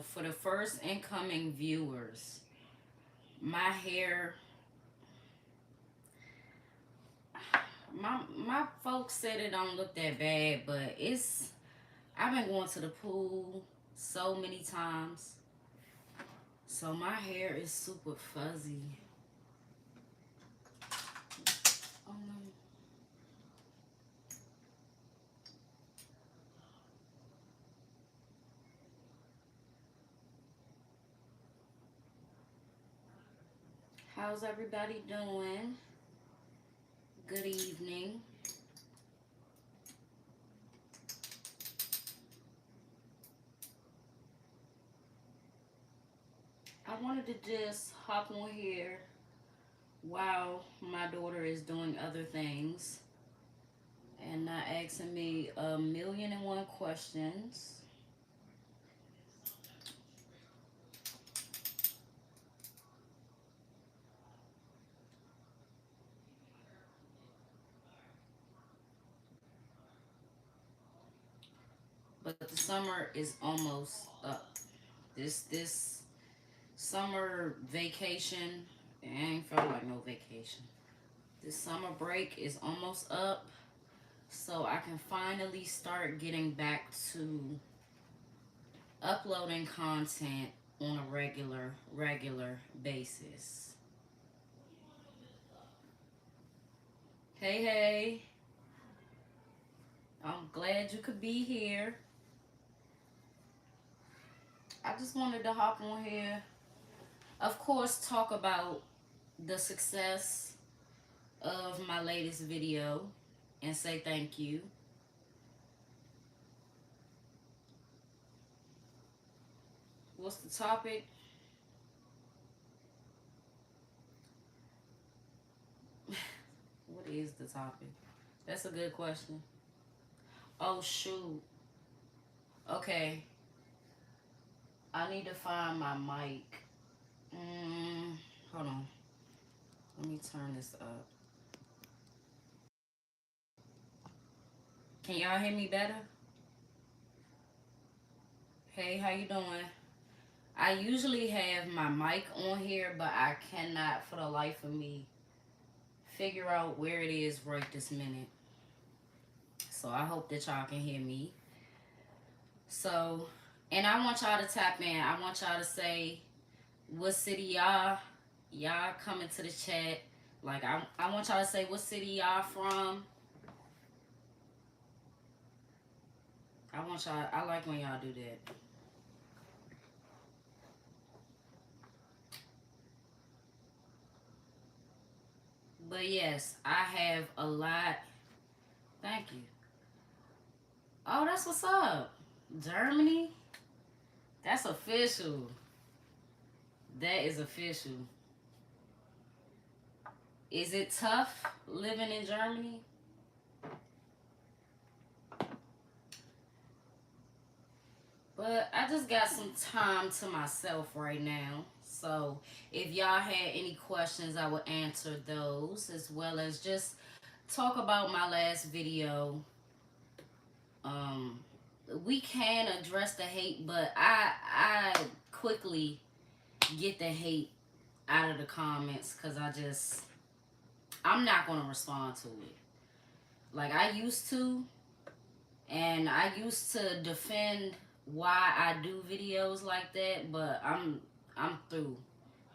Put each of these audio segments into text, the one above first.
for the first incoming viewers, my hair, my folks said it don't look that bad, but I've been going to the pool so many times, so my hair is super fuzzy. Oh no. How's everybody doing? Good evening. I wanted to just hop on here while my daughter is doing other things and not asking me a million and one questions. But the summer is almost up. This summer vacation, it ain't felt like no vacation. This summer break is almost up, so I can finally start getting back to uploading content on a regular basis. Hey, hey, I'm glad you could be here. I just wanted to hop on here, of course, talk about the success of my latest video and say thank you. What's the topic? What is the topic? That's a good question. Oh, shoot. Okay. I need to find my mic. Hold on. Let me turn this up. Can y'all hear me better? Hey, how you doing? I usually have my mic on here, but I cannot for the life of me figure out where it is right this minute. So I hope that y'all can hear me. So, and I want y'all to tap in. I want y'all to say what city y'all coming to the chat. Like I want y'all to say what city y'all from. I like when y'all do that. But yes, I have a lot. Thank you. Oh, that's what's up. Germany? That's official. That is official. Is it tough living in Germany? But I just got some time to myself right now. So if y'all had any questions, I would answer those as well as just talk about my last video. Um, we can address the hate, but I quickly get the hate out of the comments because I'm not gonna respond to it. Like I used to, and I used to defend why I do videos like that, but I'm through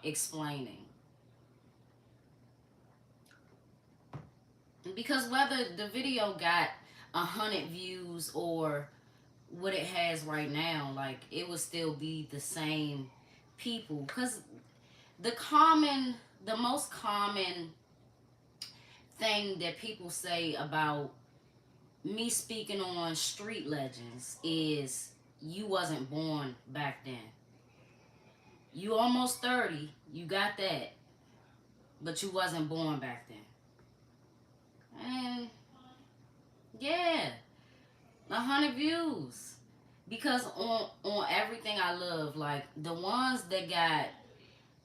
explaining. Because whether the video got 100 views or what it has right now, like it would still be the same people. Because the most common thing that people say about me speaking on street legends is you wasn't born back then. You almost 30, you got that, but you wasn't born back then. And yeah, 100 views. Because on everything I love, like the ones that got,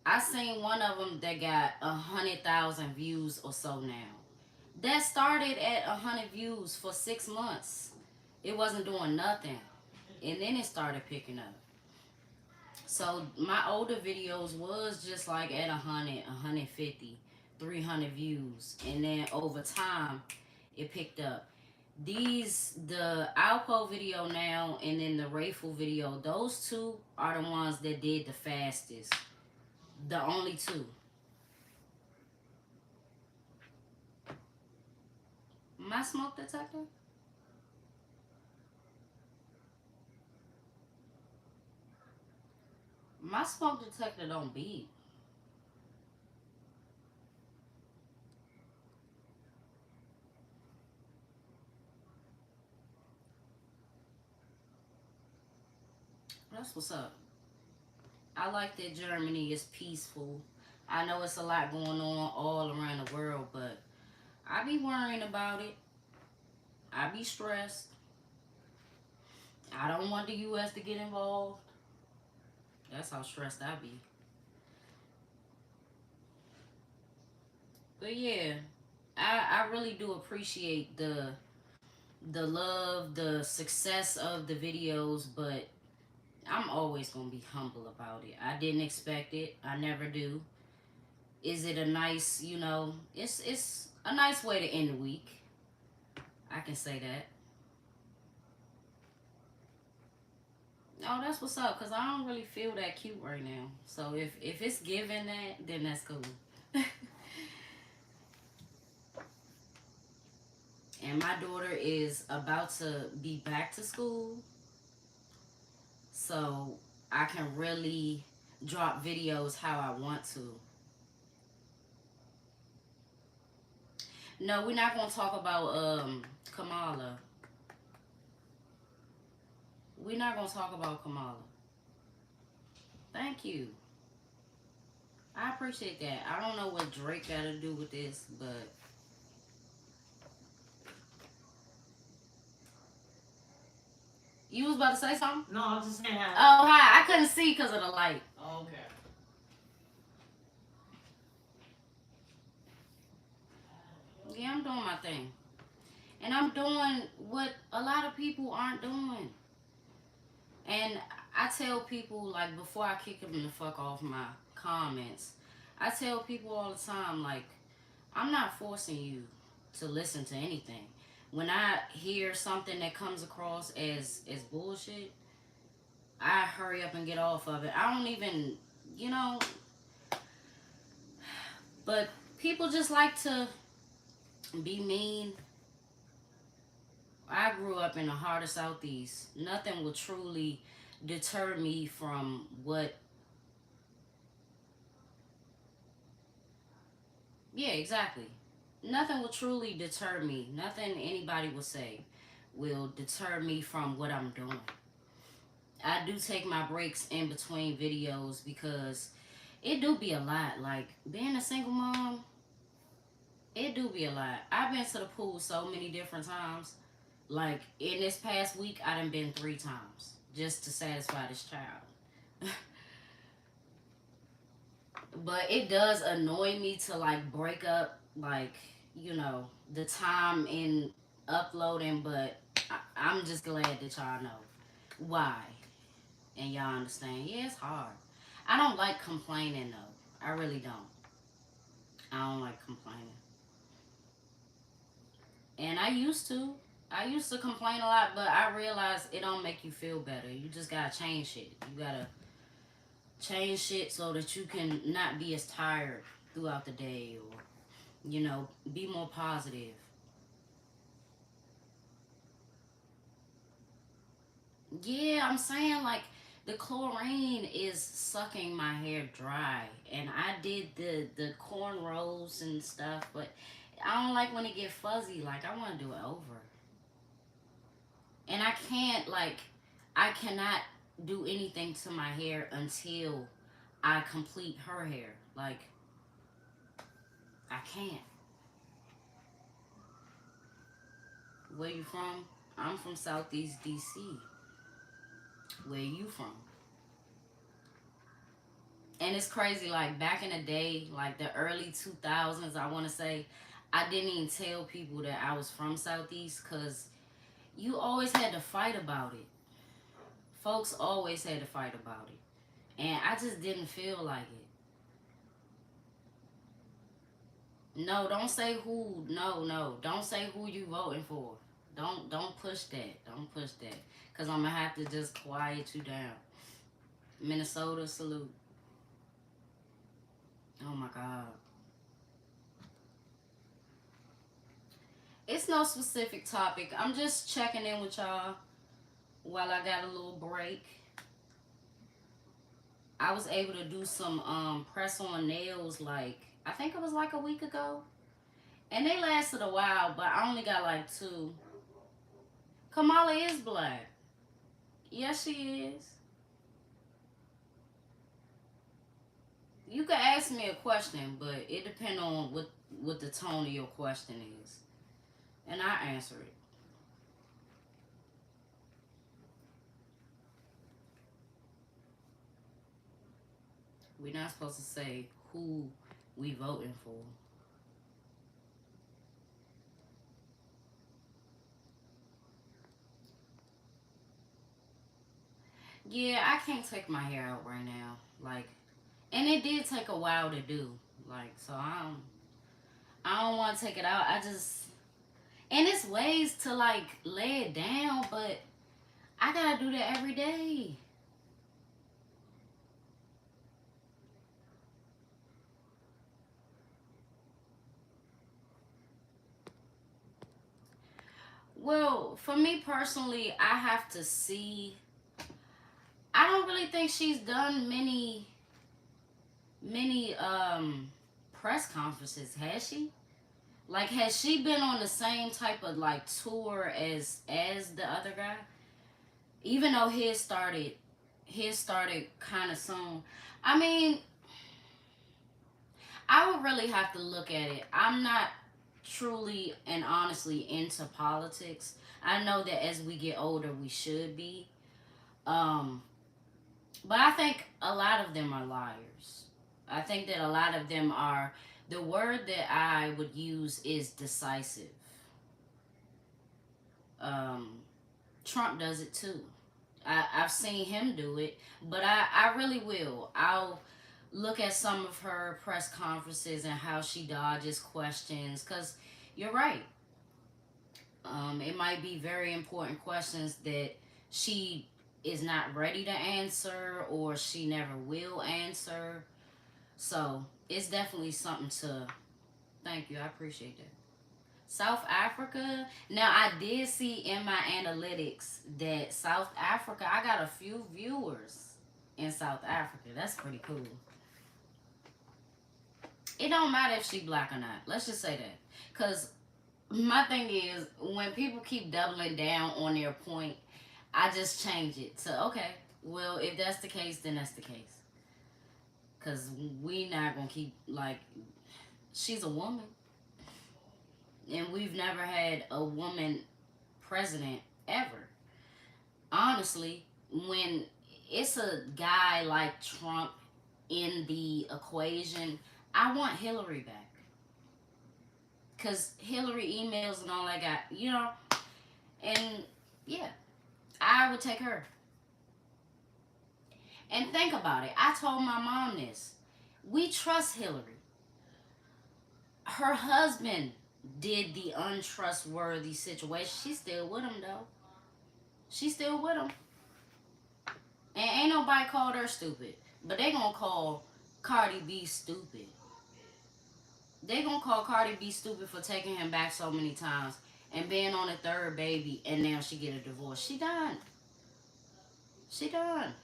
I seen one of them that got 100,000 views or so now. That started at 100 views for 6 months. It wasn't doing nothing, and then it started picking up. So my older videos was just like at 100, 150, 300 views. And then over time, it picked up. The Alpo video now and then the Rayful video, those two are the ones that did the fastest. The only two. My smoke detector? My smoke detector don't beep. That's what's up. I like that Germany is peaceful. I know it's a lot going on all around the world, but I be worrying about it. I be stressed. I don't want the U.S. to get involved. That's how stressed I be. But yeah, I really do appreciate the love, the success of the videos, but I'm always gonna be humble about it. I didn't expect it. I never do. Is it a nice, it's a nice way to end the week. I can say that. Oh, that's what's up, cause I don't really feel that cute right now. So if it's giving that, then that's cool. And my daughter is about to be back to school, so I can really drop videos how I want to. No, we're not gonna talk about Kamala. We're not gonna talk about Kamala. Thank you. I appreciate that. I don't know what Drake got to do with this, but you was about to say something? No, I'm just saying hi. Oh, hi. I couldn't see because of the light. Oh, okay. Yeah, I'm doing my thing. And I'm doing what a lot of people aren't doing. And I tell people, like, before I kick them the fuck off my comments, I tell people all the time, like, I'm not forcing you to listen to anything. When I hear something that comes across as bullshit, I hurry up and get off of it. I don't even, you know, but people just like to be mean. I grew up in the heart of Southeast. Nothing will truly deter me from what. Yeah, exactly. Nothing will truly deter me. Nothing anybody will say will deter me from what I'm doing. I do take my breaks in between videos because it do be a lot. Like being a single mom, it do be a lot. I've been to the pool so many different times. Like in this past week, I done been 3 times just to satisfy this child. But it does annoy me to like break up like the time in uploading. But I'm just glad that y'all know why and y'all understand. Yeah, it's hard. I don't like complaining though. I really don't. I don't like complaining. And I used to complain a lot, but I realized it don't make you feel better. You just gotta change shit. You gotta change shit so that you can not be as tired throughout the day, or be more positive. Yeah, I'm saying like the chlorine is sucking my hair dry, and I did the cornrows and stuff, but I don't like when it get fuzzy. Like I want to do it over, and I cannot do anything to my hair until I complete her hair. Like I can't. Where you from? I'm from Southeast DC. Where you from? And it's crazy, like back in the day, like the early 2000s, I want to say, I didn't even tell people that I was from Southeast because you always had to fight about it. Folks always had to fight about it. And I just didn't feel like it. No, don't say who. No, no, don't say who you voting for. Don't push that. Don't push that. Cause I'm gonna have to just quiet you down. Minnesota, salute. Oh my God. It's no specific topic. I'm just checking in with y'all while I got a little break. I was able to do some press on nails like I think it was like a week ago. And they lasted a while, but I only got like two. Kamala is black. Yes, she is. You can ask me a question, but it depends on what the tone of your question is, and I answer it. We're not supposed to say who we voting for. Yeah, I can't take my hair out right now. Like, and it did take a while to do. Like, so I don't want to take it out. I just and it's ways to like lay it down, but I gotta do that every day. Well, for me personally, I have to see. I don't really think she's done many press conferences, has she? Like, has she been on the same type of like tour as the other guy? Even though his started kind of soon. I mean, I would really have to look at it. I'm not truly and honestly into politics. I know that as we get older, we should be. Um, but I think a lot of them are liars. I think that a lot of them are. The word that I would use is decisive. Um, Trump does it too. I've seen him do it, but I really will. I'll look at some of her press conferences and how she dodges questions because you're right. It might be very important questions that she is not ready to answer or she never will answer. So it's definitely something to thank you. I appreciate that. South Africa. Now I did see in my analytics that South Africa, I got a few viewers in South Africa. That's pretty cool. It don't matter if she black or not. Let's just say that. Cause my thing is when people keep doubling down on their point, I just change it to okay. Well, if that's the case, then that's the case. Cause we not gonna keep like she's a woman, and we've never had a woman president ever. Honestly, when it's a guy like Trump in the equation, I want Hillary back. Because Hillary emails and all I got, and yeah, I would take her. And think about it. I told my mom this. We trust Hillary. Her husband did the untrustworthy situation. She's still with him, though. She's still with him. And ain't nobody called her stupid. But they gonna call Cardi B stupid. They gonna call Cardi B stupid for taking him back so many times and being on a third baby, and now she get a divorce. She done. She done.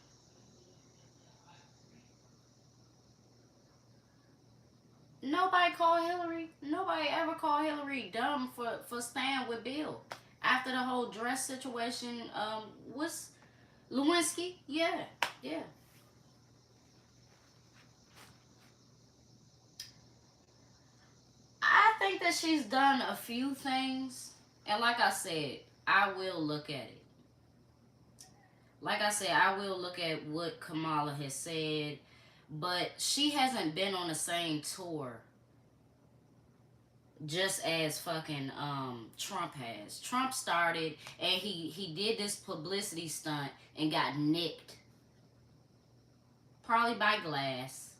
Nobody called Hillary. Nobody ever called Hillary dumb for staying with Bill after the whole dress situation. Was Lewinsky? Yeah, yeah. I think that she's done a few things, and like I said, I will look at it. Like I said, I will look at what Kamala has said, but she hasn't been on the same tour just as fucking Trump has. Trump started and he did this publicity stunt and got nicked Probably by glass.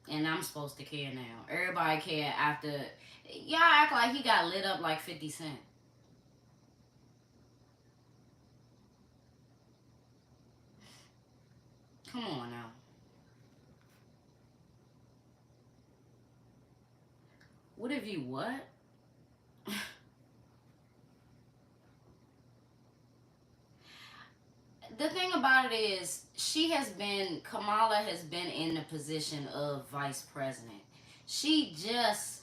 And I'm supposed to care now. Everybody care after. Y'all act like he got lit up like 50 Cent. Come on now. What if you what? The thing about it is, Kamala has been in the position of vice president. She just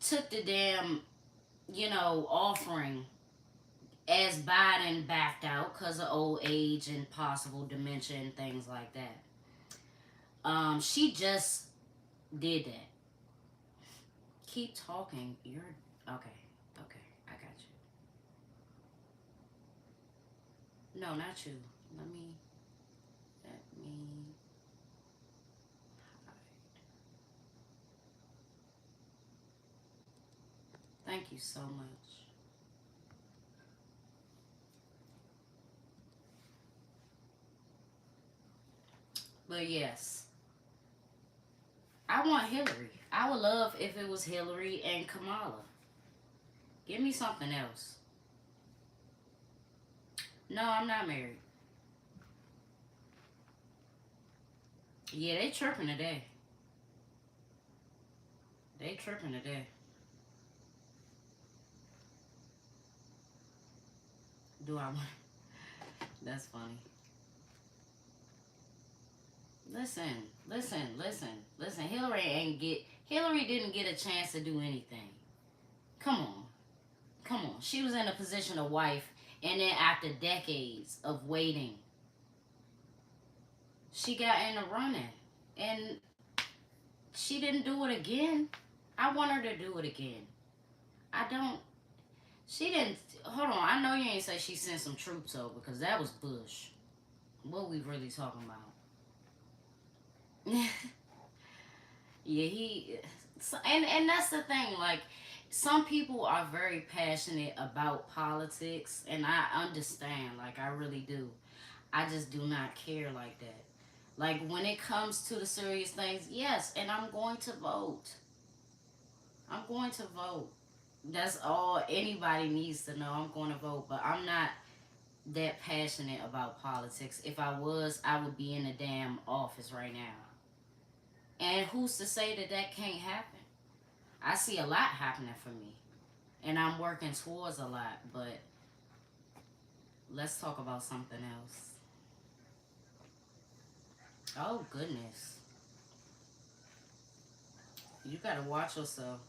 took the damn, offering as Biden backed out because of old age and possible dementia and things like that. She just did that. Keep talking. You're okay. Okay, I got you. No, not you. Let me. Thank you so much. But yes, I want Hillary. I would love if it was Hillary and Kamala. Give me something else. No, I'm not married. Yeah, they tripping today. They tripping today. Do I want? That's funny. Listen. Hillary didn't get a chance to do anything. Come on. She was in a position of wife, and then after decades of waiting, she got in the running, and she didn't do it again. I want her to do it again. I don't. She didn't. Hold on. I know you ain't say she sent some troops over because that was Bush. What we really talking about? Yeah, and that's the thing. Like, some people are very passionate about politics, and I understand. Like, I really do. I just do not care like that. Like, when it comes to the serious things, yes, and I'm going to vote. I'm going to vote. That's all anybody needs to know. I'm going to vote, but I'm not that passionate about politics. If I was, I would be in the damn office right now. And who's to say that that can't happen? I see a lot happening for me, and I'm working towards a lot, but let's talk about something else. Oh, goodness. You gotta watch yourself.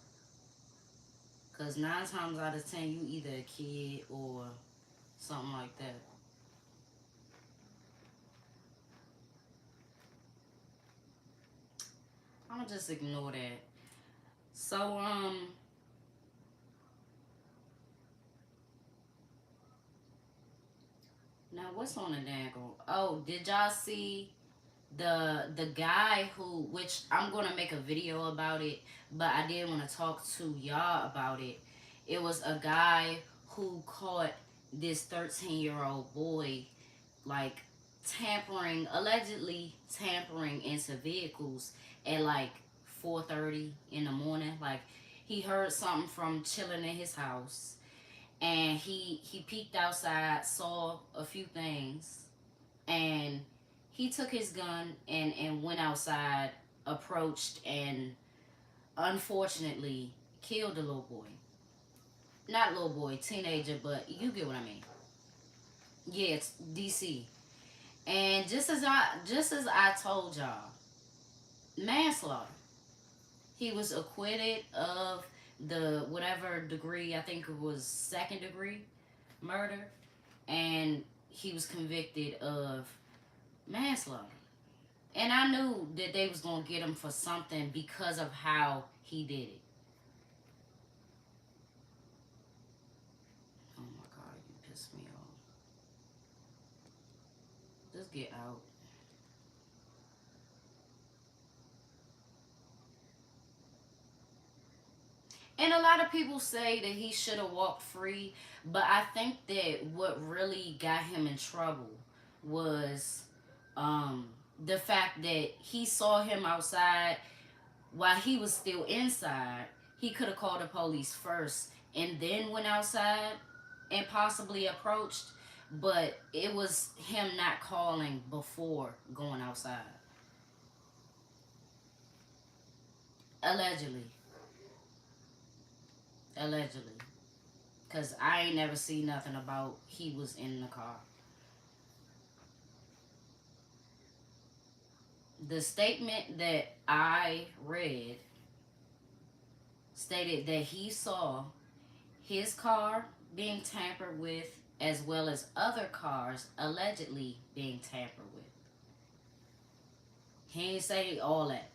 Because 9 times out of 10, you either a kid or something like that. I'm gonna just ignore that. So, now what's on the dangle? Oh, did y'all see the guy who, which I'm gonna make a video about it, but I did want to talk to y'all about it. It was a guy who caught this 13-year-old boy, like, allegedly tampering into vehicles at like 4:30 in the morning. Like, he heard something from chilling in his house, and he peeked outside, saw a few things, and he took his gun and went outside, approached, and unfortunately killed the little boy. Not little boy, teenager, but you get what I mean. Yeah, it's DC. And just as I told y'all, manslaughter. He was acquitted of the whatever degree, I think it was second degree murder, and he was convicted of manslaughter. And I knew that they was gonna get him for something because of how he did it. Oh my god, you pissed me off. Just get out. And a lot of people say that he should have walked free, but I think that what really got him in trouble was um, the fact that he saw him outside while he was still inside. He could have called the police first and then went outside and possibly approached, but it was him not calling before going outside. Allegedly. Allegedly. Because I ain't never seen nothing about he was in the car. The statement that I read stated that he saw his car being tampered with as well as other cars allegedly being tampered with. He didn't say all that.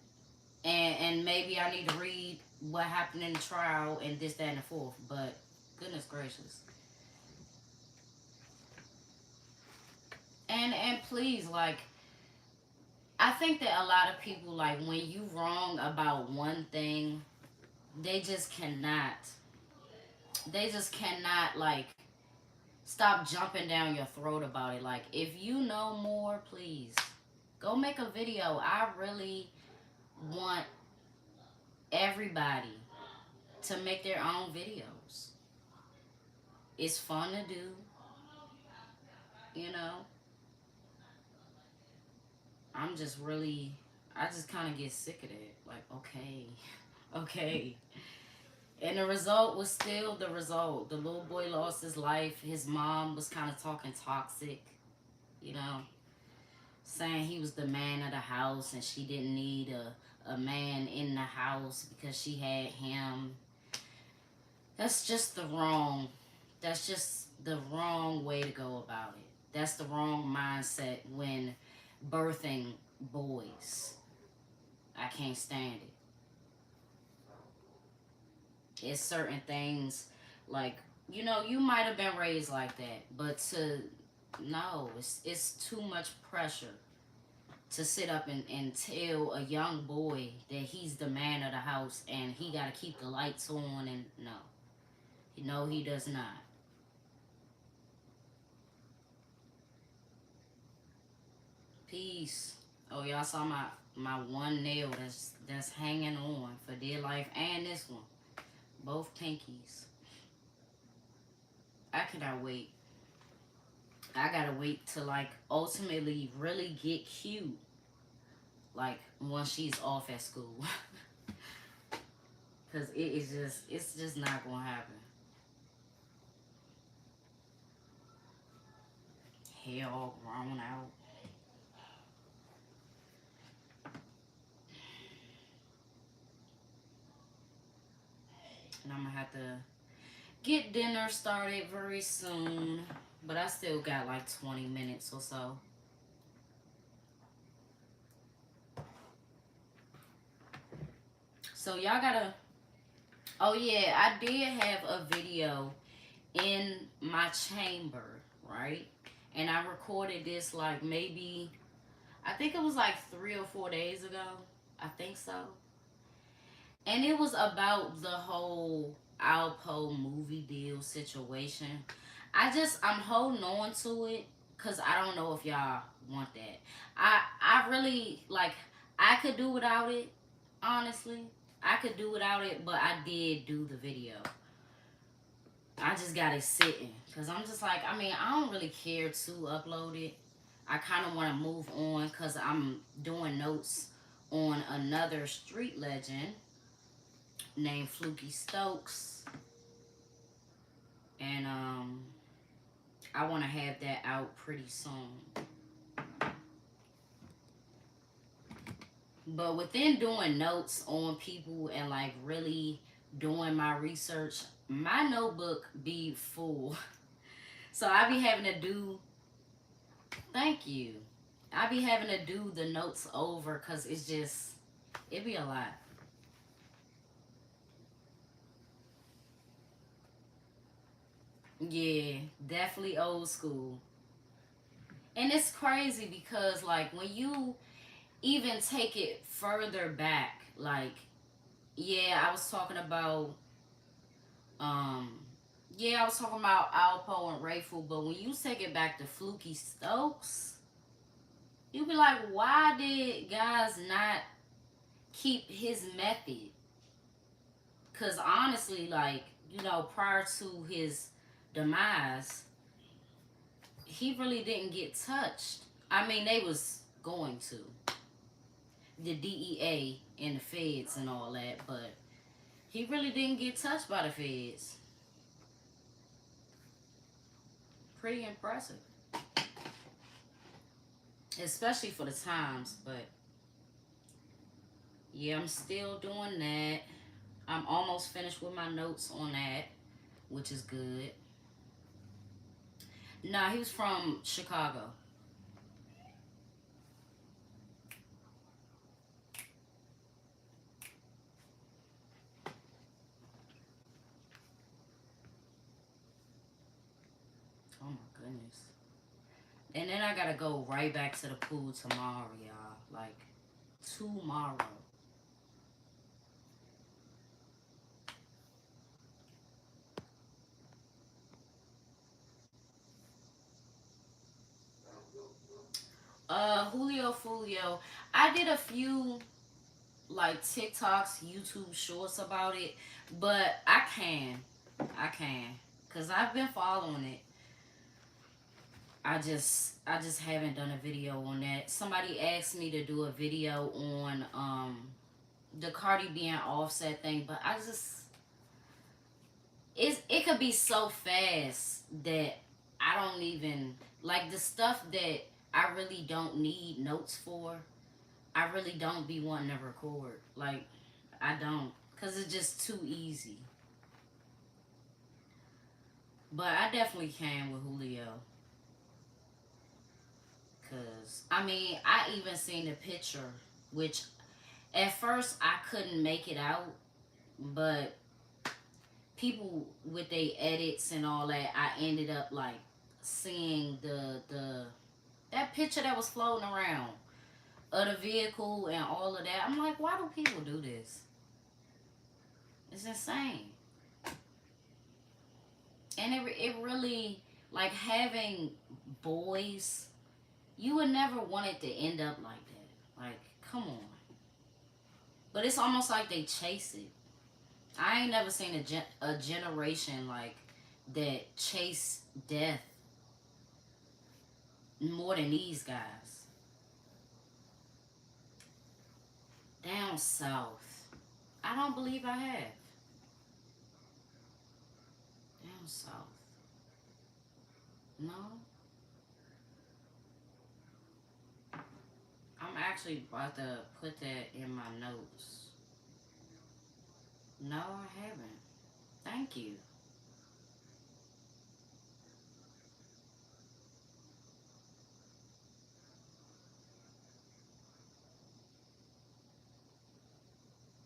And maybe I need to read what happened in the trial and this, that, and the fourth. But goodness gracious. And please, like, I think that a lot of people, like, when you wrong about one thing, they just cannot like stop jumping down your throat about it. Like, if you know more, please go make a video. I really want everybody to make their own videos. It's fun to do, you know. I'm just really, I just kind of get sick of it. Like, okay, okay. And the result was still the result. The little boy lost his life. His mom was kind of talking toxic, you know, saying he was the man of the house and she didn't need a man in the house because she had him. That's just the wrong, that's just the wrong way to go about it. That's the wrong mindset when birthing boys. I can't stand it. It's certain things like, you know, you might have been raised like that, but to no, it's too much pressure to sit up and tell a young boy that he's the man of the house and he got to keep the lights on. And no, he does not. Peace. Oh, y'all saw my one nail that's hanging on for dear life, and this one, both pinkies. I cannot wait. I gotta wait to like ultimately really get cute, like once she's off at school. Cause it's just not gonna happen. Hair all grown out. And I'm gonna have to get dinner started very soon. But I still got like 20 minutes or so. So y'all gotta, oh yeah, I did have a video in my chamber, right? And I recorded this like maybe, I think it was like 3 or 4 days ago. I think so. And it was about the whole Alpo movie deal situation. I'm holding on to it because I don't know if y'all want that. I really, like, I could do without it, honestly. I could do without it, but I did do the video. I just got it sitting because I'm just like, I mean, I don't really care to upload it. I kind of want to move on because I'm doing notes on another street legend named Fluky Stokes. And I want to have that out pretty soon. But within doing notes on people and like really doing my research, my notebook be full. So I be having to do, thank you. I be having to do the notes over because it's just, it be a lot. Yeah, definitely old school. And it's crazy because like when you even take it further back, like, yeah, I was talking about Um, yeah, I was talking about Alpo and Rayful, but when you take it back to Fluky Stokes, you be like, why did guys not keep his method? Because honestly, like, prior to his demise, he really didn't get touched. I mean, they was going to. The DEA and the feds and all that, but he really didn't get touched by the feds. Pretty impressive. Especially for the times, but yeah, I'm still doing that. I'm almost finished with my notes on that, which is good. Nah, he was from Chicago. Oh my goodness. And then I gotta go right back to the pool tomorrow, y'all. Like, tomorrow. Julio Fulio. I did a few like TikToks, YouTube shorts about it, but I can, cause I've been following it. I just haven't done a video on that. Somebody asked me to do a video on the Cardi B and Offset thing, but it could be so fast that I don't even like the stuff that I really don't need notes for. I really don't be wanting to record. Like, I don't, cause it's just too easy. But I definitely can with Julio. Cause I mean, I even seen the picture, which at first I couldn't make it out, but people with their edits and all that, I ended up like seeing the that picture that was floating around of the vehicle and all of that. I'm like, why do people do this? It's insane. And it really, like, having boys, you would never want it to end up like that. Like, come on. But it's almost like they chase it. I ain't never seen a generation like that chase death more than these guys. Down south. I don't believe I have. Down south. No. I'm actually about to put that in my notes. No, I haven't. Thank you.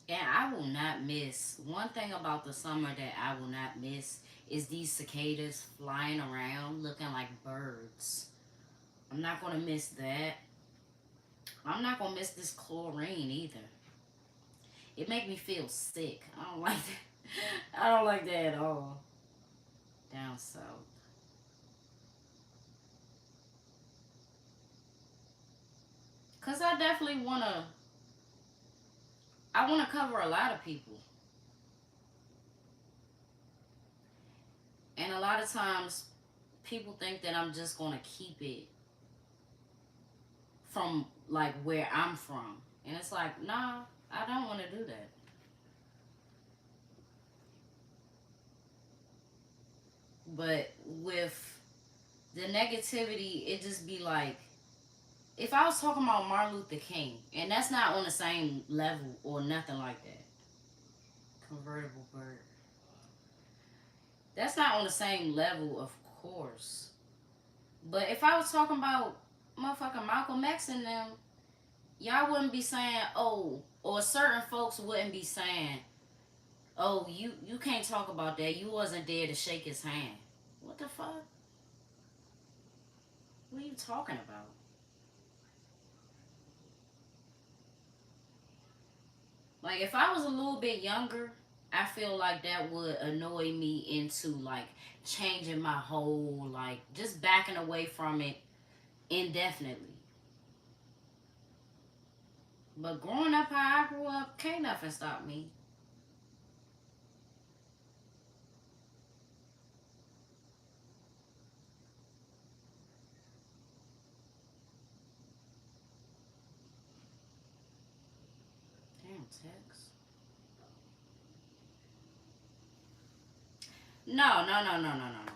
And I will not miss one thing about the summer that I will not miss is these cicadas flying around looking like birds. I'm not gonna miss that. I'm not gonna miss this chlorine either. It make me feel sick. I don't like that. I don't like that at all. Down south. Cause I definitely wanna cover a lot of people. And a lot of times people think that I'm just gonna keep it from like where I'm from. And it's like, nah, I don't wanna do that. But with the negativity, it just be like, if I was talking about Martin Luther King, and that's not on the same level or nothing like that. Convertible bird. That's not on the same level, of course. But if I was talking about motherfucking Malcolm X and them, y'all wouldn't be saying, oh, or certain folks wouldn't be saying, oh, you can't talk about that. You wasn't there to shake his hand. What the fuck? What are you talking about? Like, if I was a little bit younger, I feel like that would annoy me into like changing my whole, like just backing away from it indefinitely. But growing up how I grew up, can't nothing stop me. Damn text. No, no, no, no, no, no, no.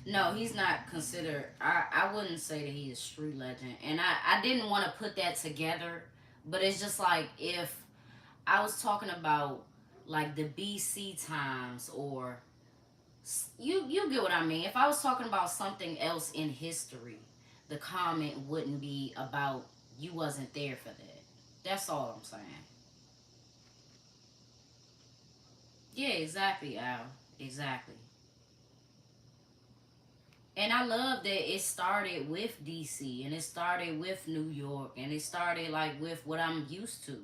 No, he's not considered. I wouldn't say that he is street legend, and I didn't want to put that together, but it's just like if I was talking about like the BC times, or you get what I mean. If I was talking about something else in history, the comment wouldn't be about you wasn't there for that. That's all I'm saying. Yeah, exactly, Al. Exactly. And I love that it started with DC and it started with New York and it started like with what I'm used to.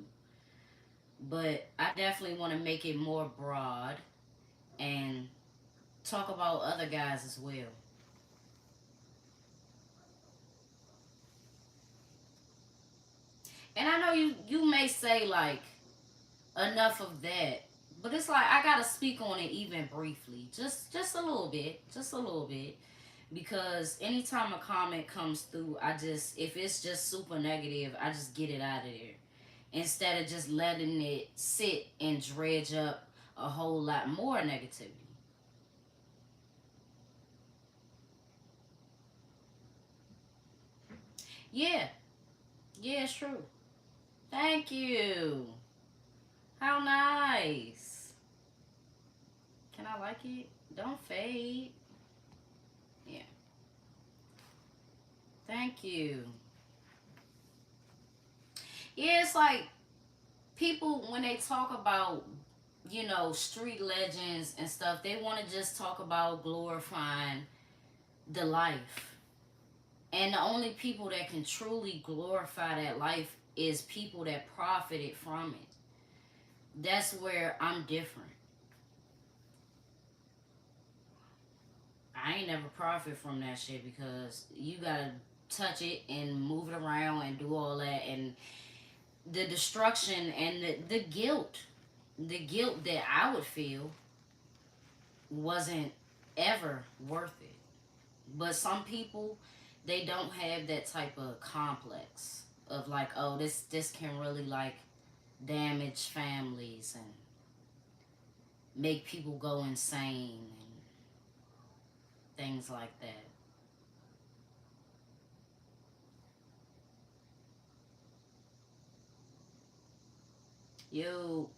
But I definitely want to make it more broad and talk about other guys as well. And I know you may say like enough of that, but it's like I gotta speak on it even briefly, just a little bit, just a little bit, because anytime a comment comes through, I just if it's just super negative, I just get it out of there instead of just letting it sit and dredge up a whole lot more negativity. Yeah, yeah, it's true. Thank you. How nice. Can I like it? Don't fade. Yeah. Thank you. Yeah, it's like people when they talk about street legends and stuff, they want to just talk about glorifying the life, and the only people that can truly glorify that life is people that profited from it. That's where I'm different. I ain't never profit from that shit because you gotta touch it and move it around and do all that, and the destruction and the guilt that I would feel wasn't ever worth it. But some people, they don't have that type of complex of like, oh, this can really like damage families and make people go insane and things like that. Yo,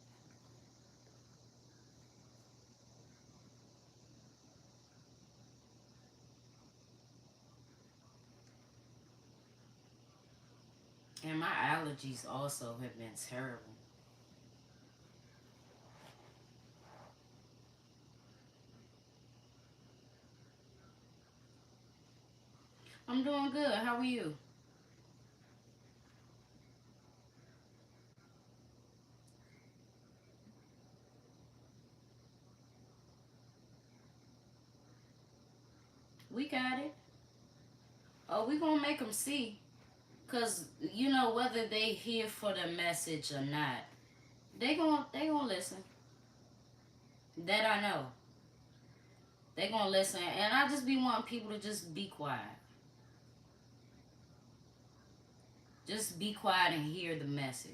and my allergies also have been terrible. I'm doing good. How are you? We got it. Oh, we gonna make them see. Cause whether they here for the message or not, they gonna listen. That I know. They gonna listen, and I just be wanting people to just be quiet. Just be quiet and hear the message.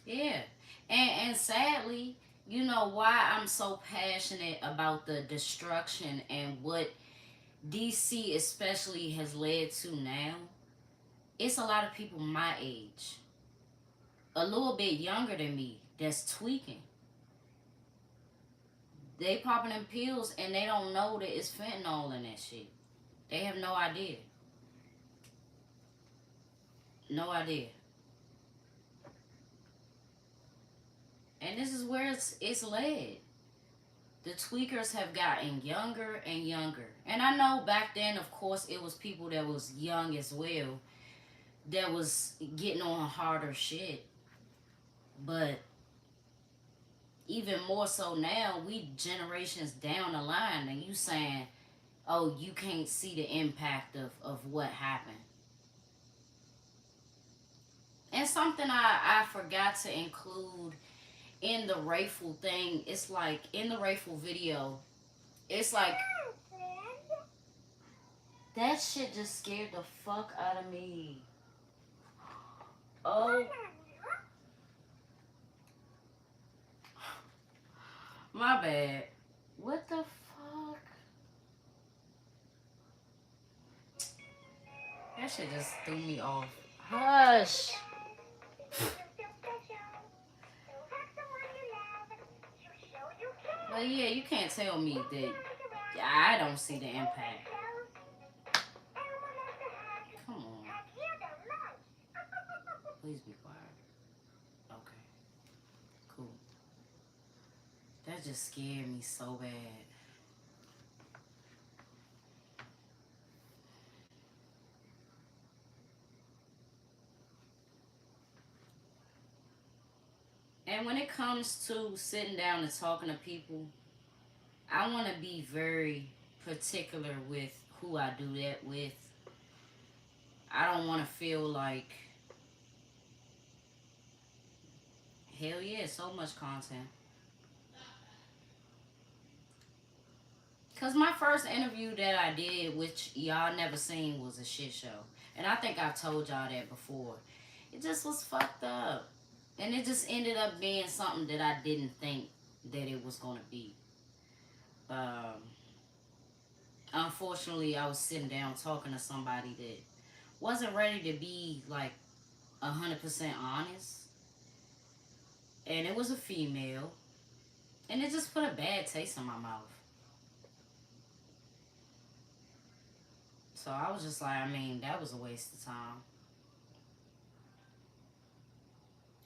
Yeah, and sadly, you know why I'm so passionate about the destruction and what DC especially has led to now. It's a lot of people my age, a little bit younger than me, that's tweaking. They popping them pills and they don't know that it's fentanyl in that shit. They have no idea. No idea. And this is where it's led. The tweakers have gotten younger and younger. And I know back then, of course, it was people that was young as well that was getting on harder shit. But even more so now, we generations down the line, and you saying, oh, you can't see the impact of what happened. And something I forgot to include in the Rayful thing, it's like in the Rayful video, it's like that shit just scared the fuck out of me. Oh my bad. What the fuck? That shit just threw me off. Hush. But yeah, you can't tell me that I don't see the impact. Come on. Please be quiet. Okay. Cool. That just scared me so bad. And when it comes to sitting down and talking to people, I want to be very particular with who I do that with. I don't want to feel like, hell yeah, so much content. Because my first interview that I did, which y'all never seen, was a shit show. And I think I've told y'all that before. It just was fucked up. And it just ended up being something that I didn't think that it was going to be. Unfortunately, I was sitting down talking to somebody that wasn't ready to be like 100% honest. And it was a female. And it just put a bad taste in my mouth. So I was just like, I mean, that was a waste of time.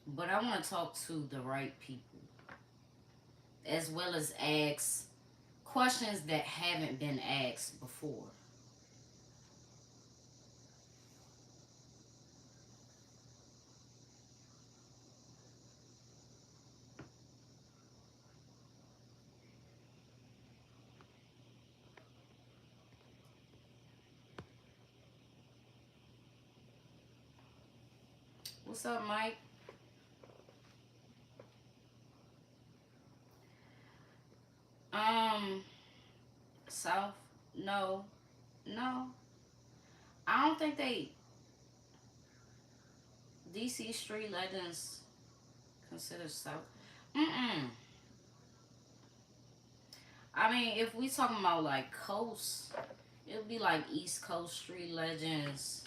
But I want to talk to the right people, as well as ask questions that haven't been asked before. What's up, Mike? Um, South? No. No. I don't think DC Street Legends consider South. Mm-mm. I mean, if we talking about like coast, it would be like East Coast Street Legends.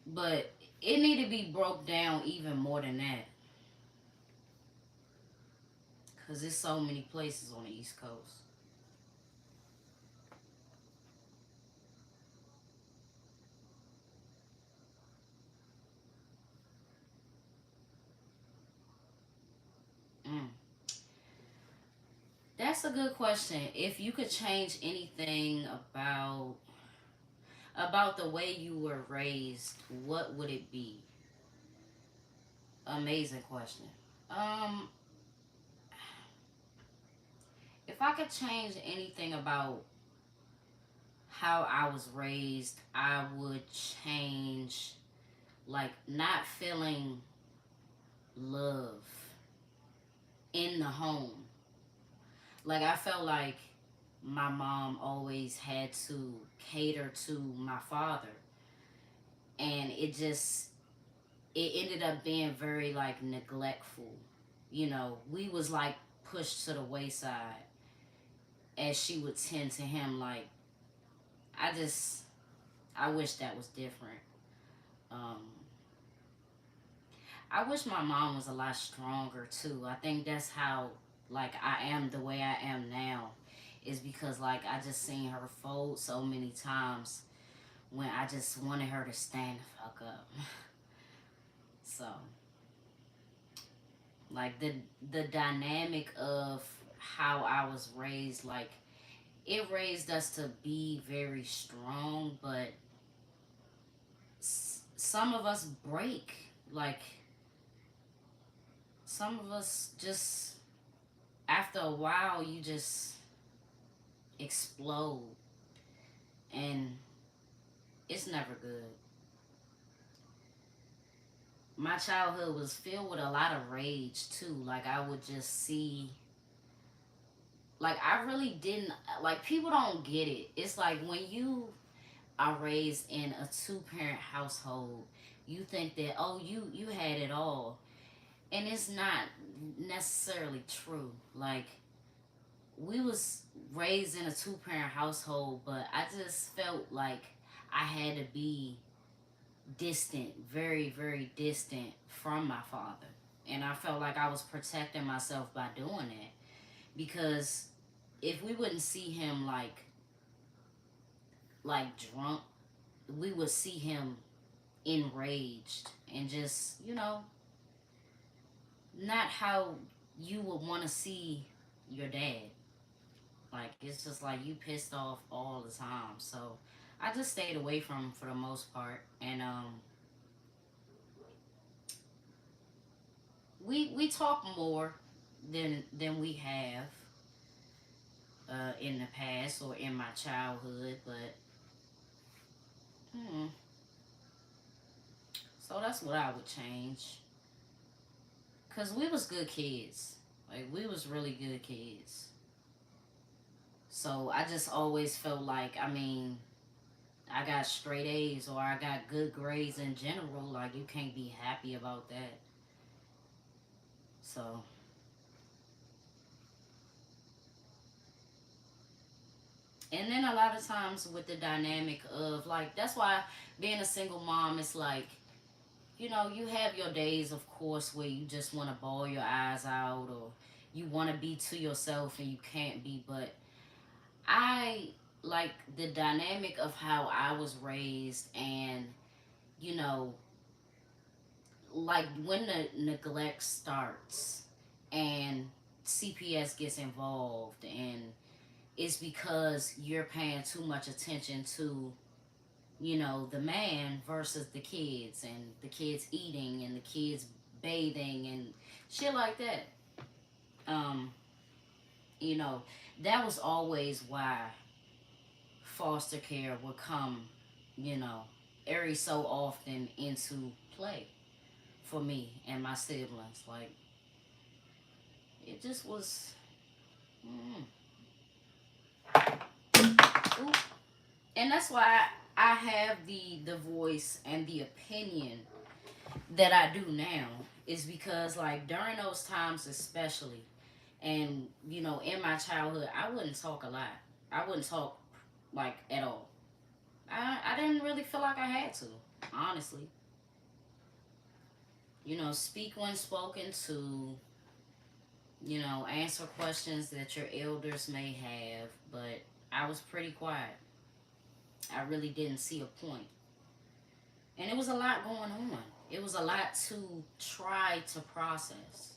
But it need to be broke down even more than that. Because there's so many places on the East Coast. Mm. That's a good question. If you could change anything about the way you were raised, what would it be? Amazing question. Um, if I could change anything about how I was raised, I would change like not feeling love in the home. Like I felt like my mom always had to cater to my father, and it ended up being very like neglectful. You know, we was like pushed to the wayside as she would tend to him. Like I just I wish that was different. um I wish my mom was a lot stronger too. I think that's how like I am the way I am now, is because like I just seen her fold so many times when I just wanted her to stand the fuck up. So like the dynamic of how I was raised, like it raised us to be very strong, but some of us break. Like some of us just, after a while, you just explode, and it's never good. My childhood was filled with a lot of rage too. Like I would just see, like I really didn't, like people don't get it. It's like when you are raised in a two-parent household, you think that, oh, you had it all, and it's not necessarily true. Like we was raised in a two-parent household, but I just felt like I had to be distant, very, very distant from my father. And I felt like I was protecting myself by doing that. Because if we wouldn't see him like drunk, we would see him enraged and just, not how you would want to see your dad. Like it's just like you pissed off all the time. So I just stayed away from him for the most part. And we talk more than we have in the past or in my childhood, but hmm, so that's what I would change. Cause we was good kids, like we was really good kids. So I just always felt like, I mean, I got straight A's or I got good grades in general. Like you can't be happy about that. So, and then a lot of times with the dynamic of like, that's why being a single mom is like, you have your days, of course, where you just want to bawl your eyes out or you want to be to yourself and you can't be. But I like the dynamic of how I was raised, and, you know, like when the neglect starts and CPS gets involved, and it's because you're paying too much attention to, the man versus the kids, and the kids eating and the kids bathing and shit like that. Um, you know, that was always why foster care would come, you know, every so often into play for me and my siblings. Like, it just was. Mm, ooh. And that's why I have the voice and the opinion that I do now, is because like during those times especially, and in my childhood, I wouldn't talk a lot. I wouldn't talk like at all. I didn't really feel like I had to, honestly. Speak when spoken to, answer questions that your elders may have, but I was pretty quiet. I really didn't see a point. And it was a lot going on. It was a lot to try to process.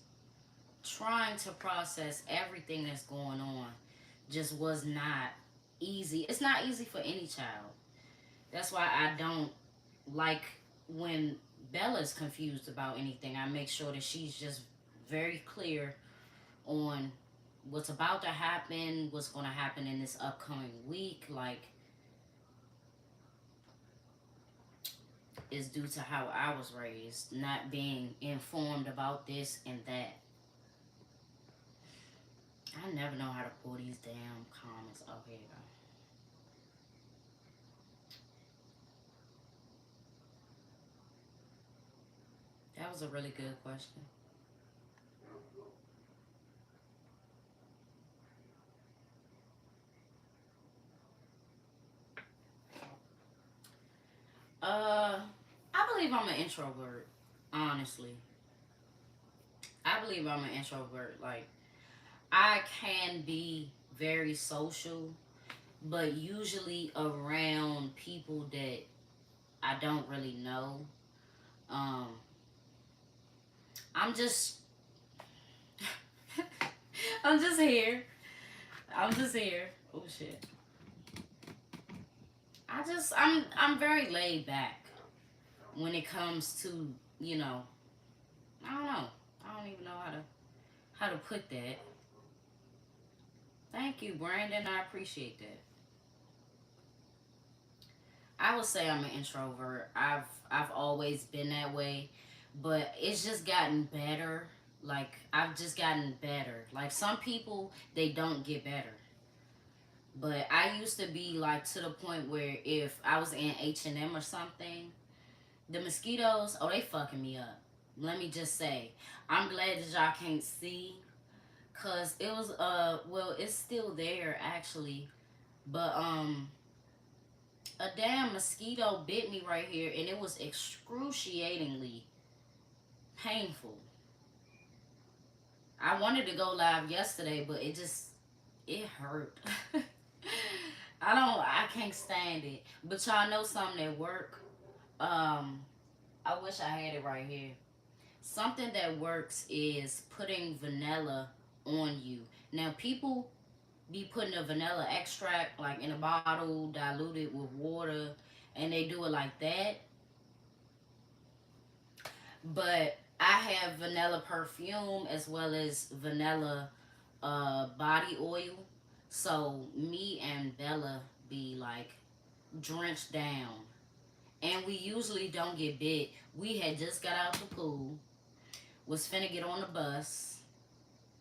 Trying to process everything that's going on just was not easy. It's not easy for any child. That's why I don't like when Bella's confused about anything. I make sure that she's just very clear on what's about to happen, what's going to happen in this upcoming week. Like, is due to how I was raised, not being informed about this and that. I never know how to pull these damn comments up here. That was a really good question. Uh, I believe I'm an introvert. Honestly, I believe I'm an introvert. Like, I can be very social, but usually around people that I don't really know. Um, I'm just I'm just here. I'm just here. Oh shit. I'm very laid back when it comes to, you know, I don't know. I don't even know how to put that. Thank you, Brandon. I appreciate that. I would say I'm an introvert. I've always been that way, but it's just gotten better. Like I've just gotten better. Like some people they don't get better. But I used to be like to the point where if I was in H&M or something, the mosquitoes, oh they fucking me up. Let me just say, I'm glad that y'all can't see, cause it was well it's still there actually, but a damn mosquito bit me right here and it was excruciatingly painful. I wanted to go live yesterday, but it hurt. I can't stand it. But y'all know something at work. Um, I wish I had it right here. Something that works is putting vanilla on you. Now people be putting a vanilla extract like in a bottle, diluted with water, and they do it like that. But I have vanilla perfume as well as vanilla body oil. So me and Bella be like drenched down. And we usually don't get bit. We had just got out the pool, was finna get on the bus.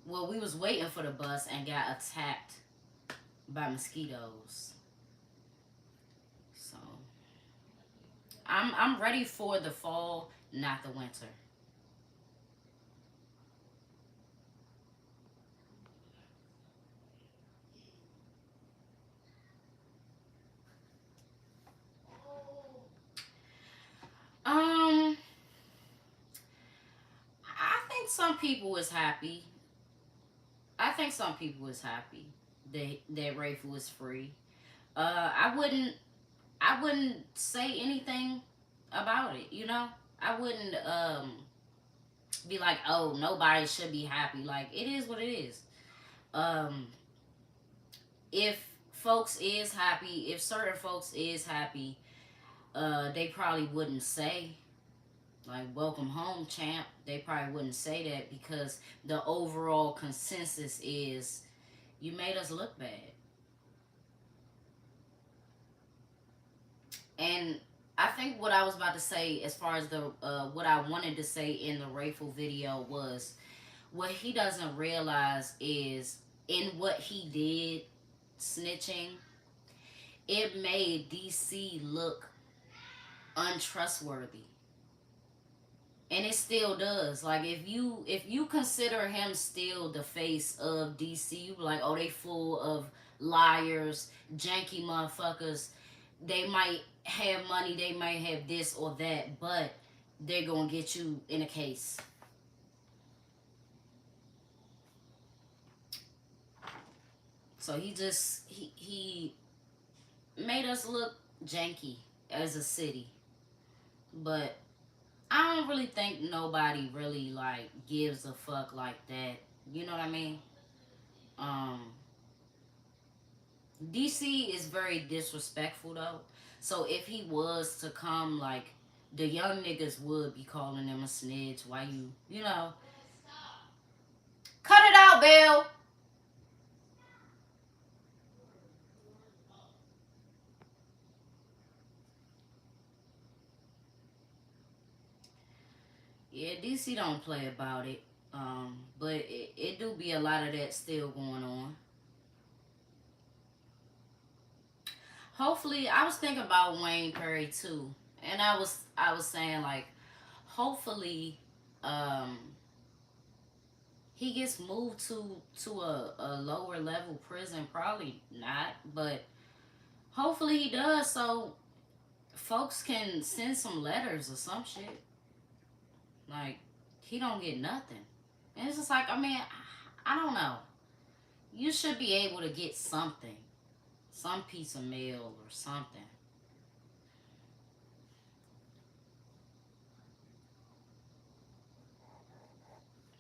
Well, we was waiting for the bus and got attacked by mosquitoes. So I'm ready for the fall, not the winter. Um, I think some people is happy. I think some people is happy that Rayful is free. I wouldn't say anything about it. You know, I wouldn't be like, oh, nobody should be happy. Like it is what it is. Um, if folks is happy, if certain folks is happy, they probably wouldn't say like welcome home champ. They probably wouldn't say that because the overall consensus is you made us look bad. And I think what I was about to say as far as the what I wanted to say in the Rayful video was what he doesn't realize is in what he did snitching, it made DC look untrustworthy. And it still does. Like if you consider him still the face of DC, you be like, oh, they full of liars, janky motherfuckers. They might have money, they might have this or that, but they're gonna get you in a case. So he made us look janky as a city. But I don't really think nobody really like gives a fuck like that. You know what I mean? Um, DC is very disrespectful though. So if he was to come, like the young niggas would be calling him a snitch. Why you know? Cut it out, Bill. Yeah, DC don't play about it. But it do be a lot of that still going on. Hopefully, I was thinking about Wayne Perry too, and I was saying like, hopefully, um, he gets moved to a lower level prison. Probably not, but hopefully he does. So folks can send some letters or some shit. Like he don't get nothing, and it's just like I mean, I don't know. You should be able to get something, some piece of mail or something.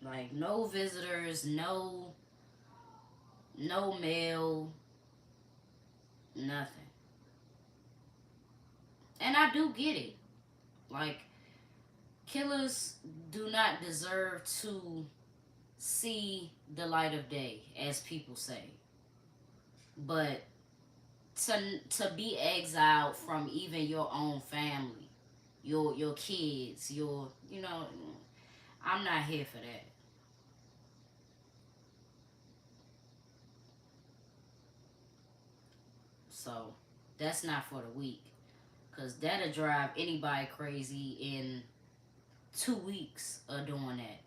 Like no visitors, no. No mail, nothing. And I do get it. Like, killers do not deserve to see the light of day, as people say. But to be exiled from even your own family, your kids, I'm not here for that. So that's not for the weak, cause that'll drive anybody crazy in 2 weeks of doing that.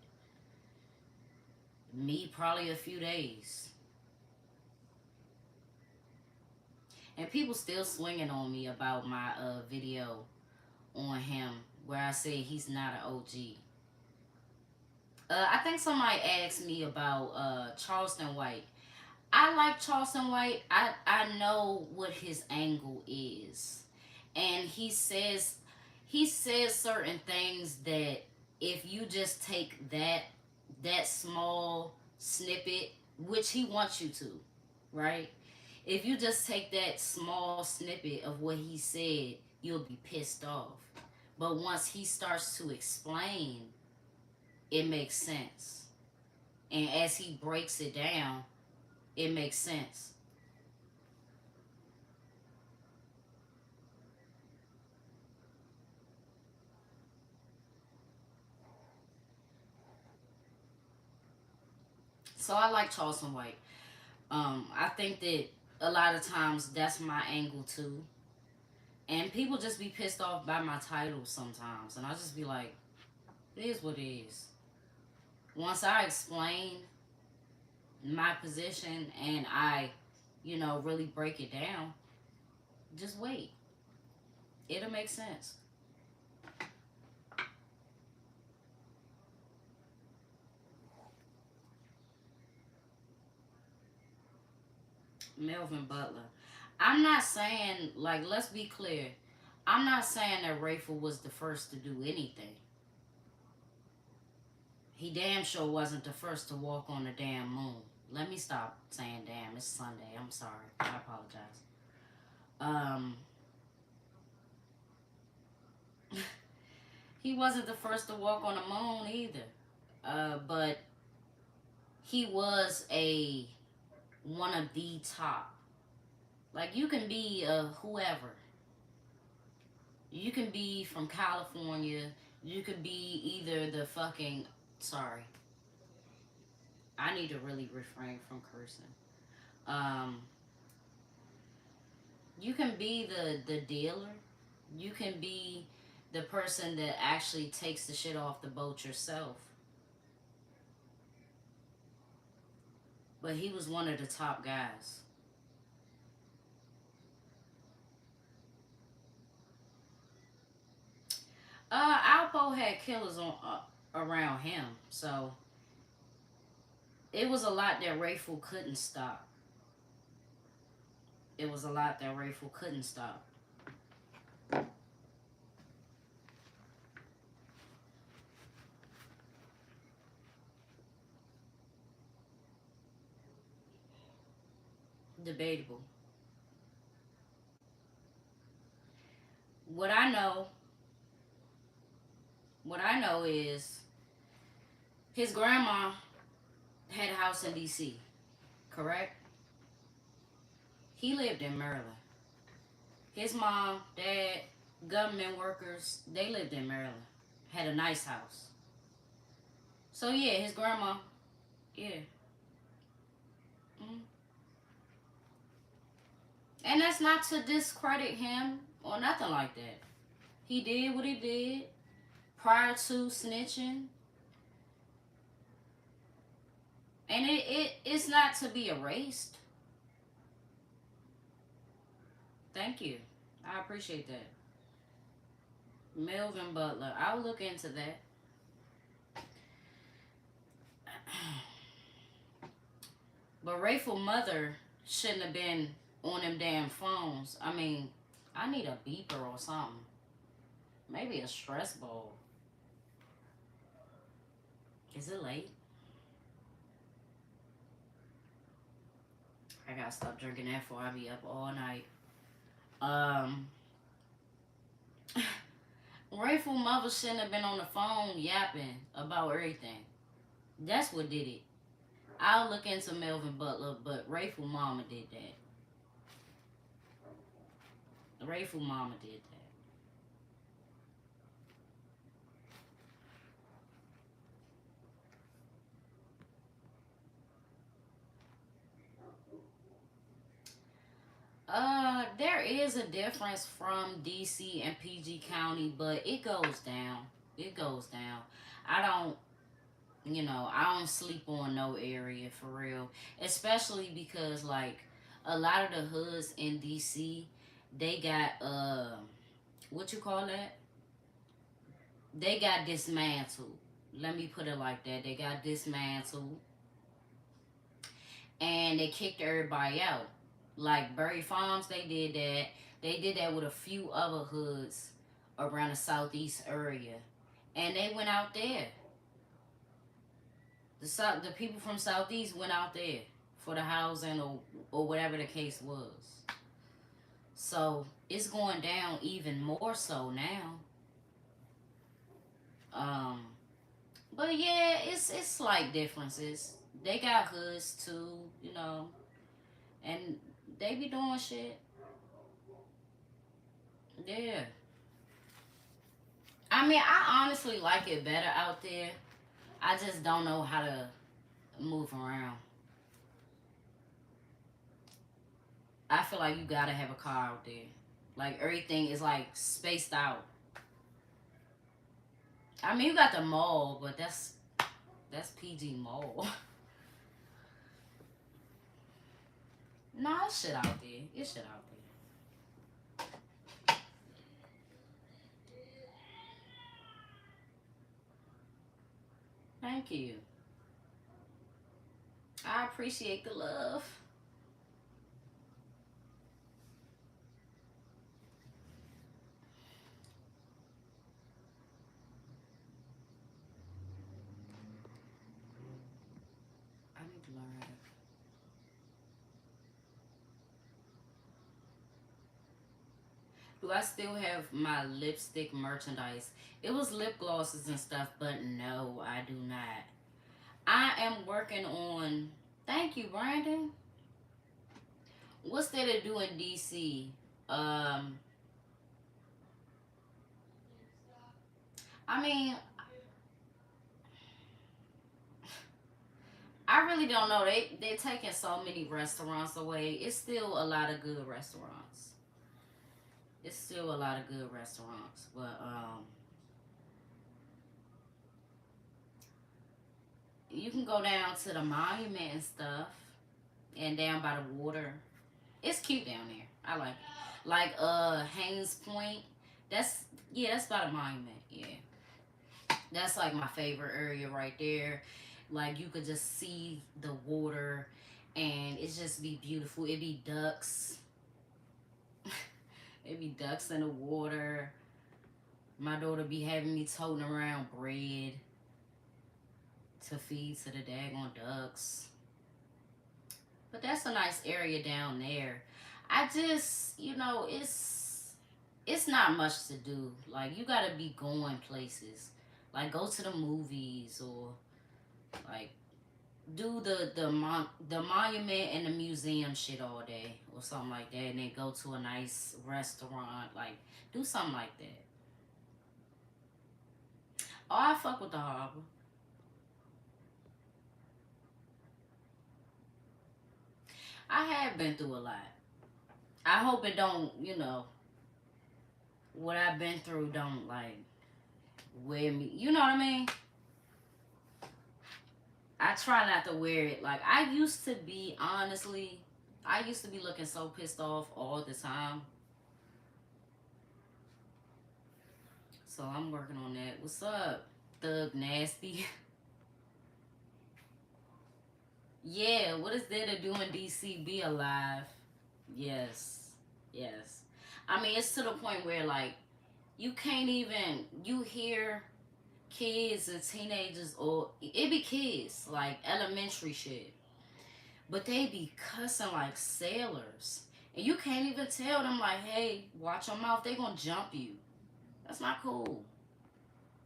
Me, probably a few days. And people still swinging on me about my video on him where I say he's not an OG. I think somebody asked me about Charleston White. I like Charleston White. I know what his angle is, and he says certain things that if you just take that small snippet, which he wants you to, right? If you just take that small snippet of what he said, you'll be pissed off. But once he starts to explain, it makes sense. And as he breaks it down, it makes sense. So I like Charleston White. I think that a lot of times that's my angle too. And people just be pissed off by my titles sometimes. And I just be like, it is what it is. Once I explain my position and I really break it down, just wait. It'll make sense. Melvin Butler. I'm not saying, like, let's be clear. I'm not saying that Rayful was the first to do anything. He damn sure wasn't the first to walk on the damn moon. Let me stop saying damn. It's Sunday. I'm sorry. I apologize. Um, he wasn't the first to walk on the moon either. But he was a one of the top. Like, you can be whoever. You can be from California. You could be either the fucking. Sorry. I need to really refrain from cursing. Um, you can be the dealer. You can be the person that actually takes the shit off the boat yourself. But he was one of the top guys. Alpo had killers on around him, so it was a lot that Rayful couldn't stop. It was a lot that Rayful couldn't stop. Debatable. What I know, what I know is his grandma had a house in D.C. Correct? He lived in Maryland. His mom, dad, government workers, they lived in Maryland. Had a nice house. So yeah, his grandma, yeah. Mm. And that's not to discredit him or nothing like that. He did what he did prior to snitching. And it's not to be erased. Thank you. I appreciate that. Melvin Butler. I'll look into that. But Rayful mother shouldn't have been on them damn phones. I mean, I need a beeper or something. Maybe a stress ball. Is it late? I gotta stop drinking that before I be up all night. Um, Grateful mother shouldn't have been on the phone yapping about everything. That's what did it. I'll look into Melvin Butler, but Grateful Mama did that. Grateful Mama did that. There is a difference from DC and PG County, but it goes down. It goes down. I don't, I don't sleep on no area for real. Especially because, like, a lot of the hoods in DC, they got, what you call that? They got dismantled. Let me put it like that. They got dismantled and they kicked everybody out. Like Berry Farms, they did that. They did that with a few other hoods around the southeast area, and they went out there. The people from southeast went out there for the housing or whatever the case was. So it's going down even more so now. Um, but yeah, it's slight differences. They got hoods too, and they be doing shit. Yeah. I mean, I honestly like it better out there. I just don't know how to move around. I feel like you gotta have a car out there. Like everything is like spaced out. I mean, you got the mall, but that's PG mall. No, it's shit out there. It's shit out there. Thank you. I appreciate the love. I need to learn how to. Do I still have my lipstick merchandise? It was lip glosses and stuff, but no, I do not. I am working on. Thank you, Brandon. What's there to do in DC? Um, I mean, I really don't know. They're taking so many restaurants away. It's still a lot of good restaurants. It's still a lot of good restaurants, but you can go down to the monument and stuff, and down by the water. It's cute down there. I like it. Like Haynes Point. That's yeah, that's by the monument. Yeah, that's like my favorite area right there. Like you could just see the water, and it just be beautiful. It be ducks. It be ducks in the water. My daughter be having me toting around bread to feed to the daggone ducks. But that's a nice area down there. I just, it's not much to do. Like you gotta be going places. Like go to the movies or like do the monument and the museum shit all day or something like that, and then go to a nice restaurant. Like do something like that. Oh, I fuck with the harbor. I have been through a lot. I hope it don't, what I've been through don't like wear me. You know what I mean? I try not to wear it. Like I used to be, honestly, I used to be looking so pissed off all the time. So I'm working on that. What's up, Thug Nasty? Yeah, what is there to do in DC? Be alive. Yes. Yes. I mean, it's to the point where, like, you can't even, you hear kids and teenagers, or it be kids, like elementary shit, but they be cussing like sailors. And you can't even tell them like, hey, watch your mouth, they gonna jump you. That's not cool.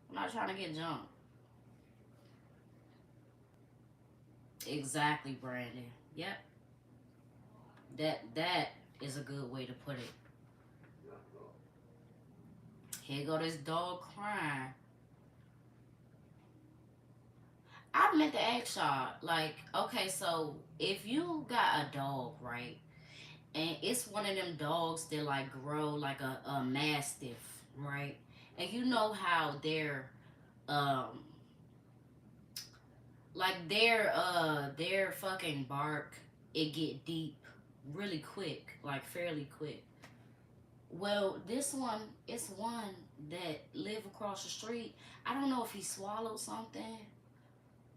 I'm not trying to get jumped. Exactly, Brandon. Yep. That is a good way to put it. Here go this dog crying. I meant to ask y'all, like, okay, so if you got a dog, right, and it's one of them dogs that like grow like a mastiff, right, and you know how um their fucking bark, it get deep really quick, like fairly quick. Well, this one, it's one that live across the street. I don't know if he swallowed something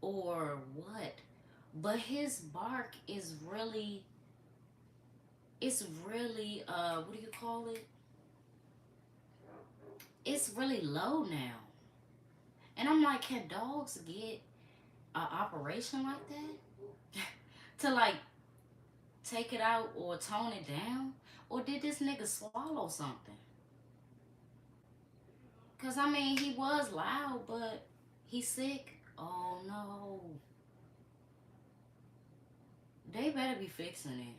or what, but his bark is really, it's really what do you call it, it's really low now. And I'm like, can dogs get an operation like that to like take it out or tone it down, or did this nigga swallow something? Cause I mean, he was loud, but he's sick. Oh no, they better be fixing it.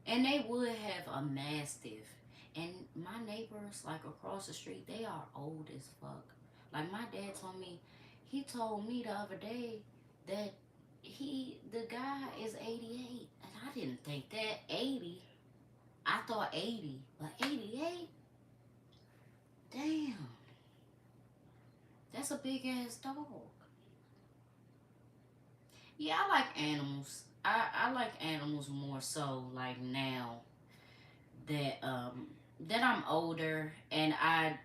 And they would have a mastiff. And my neighbors, like across the street, they are old as fuck. Like my dad told me, he told me the other day that the guy is 88. And I didn't think that. 80. I thought 80. But 88? Damn. That's a big ass dog. Yeah, I like animals. I like animals more so like now that I'm older, and I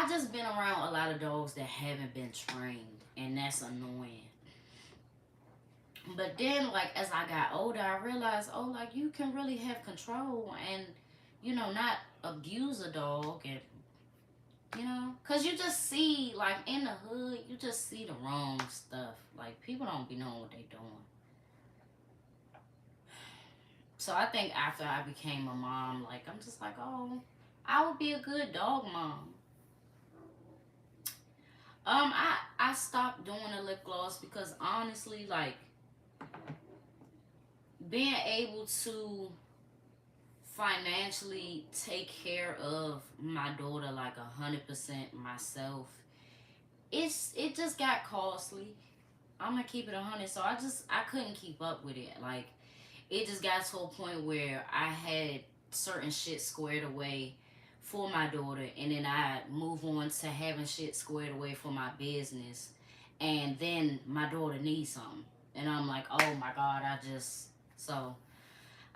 just been around a lot of dogs that haven't been trained, and that's annoying. But then like as I got older, I realized, oh, like you can really have control and not abuse a dog, and cuz you just see like in the hood, you just see the wrong stuff. Like people don't be knowing what they doing. So I think after I became a mom, like I'm just like, oh, I would be a good dog mom. I stopped doing the lip gloss because honestly, like being able to financially take care of my daughter like 100% myself, it just got costly. I'm gonna keep it 100, so I couldn't keep up with it. Like it just got to a point where I had certain shit squared away for my daughter, and then I move on to having shit squared away for my business, and then my daughter needs something, and I'm like, oh my god, so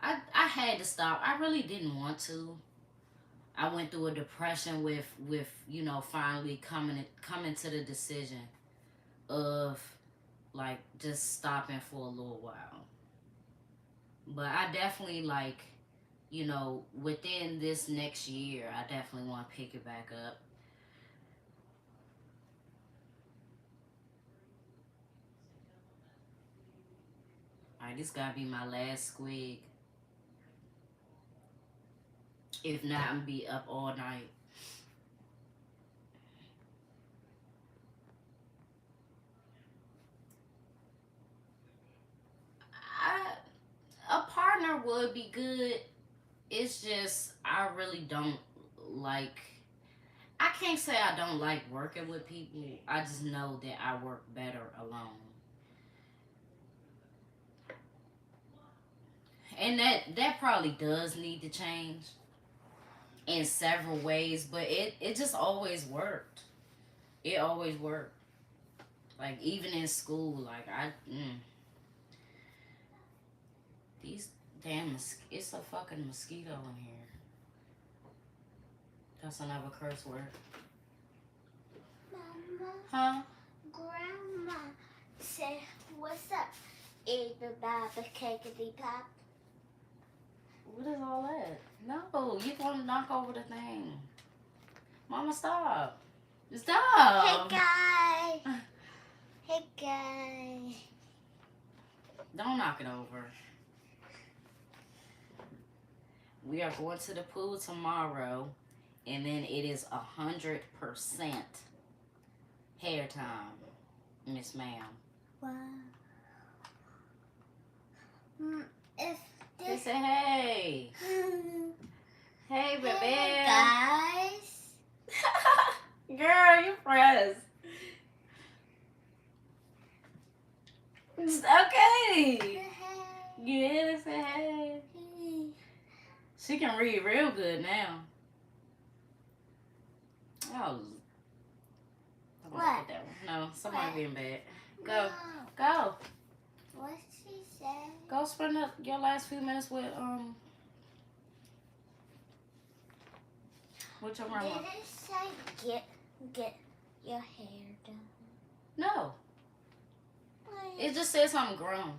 I had to stop. I really didn't want to. I went through a depression with finally coming to the decision of like just stopping for a little while. But I definitely like, within this next year, I definitely want to pick it back up. All right, this gotta be my last squig. If not, I'm gonna be up all night. I, a partner would be good. It's just I really don't like. I can't say I don't like working with people. I just know that I work better alone, and that probably does need to change in several ways. But it just always worked. It always worked. Like even in school, like these it's a fucking mosquito in here. That's another curse word. Mama, Huh? Grandma said, what's up? Eat the baba cakety pop. What is all that? No, you're gonna knock over the thing. Mama, stop. Stop. Hey guys. Hey guys. Don't knock it over. We are going to the pool tomorrow, and then it is 100% hair time, Miss Ma'am. Wow. If They this. say, hey. Hey, baby. Hey guys. Girl, you pressed. Okay. Yeah, they say, hey. She can read real good now. Oh. What? No, somebody What? being bad. Go. No. Go. What she said? Go spend your last few minutes with your grandma. Did it say get your hair done? No. It just said something grown.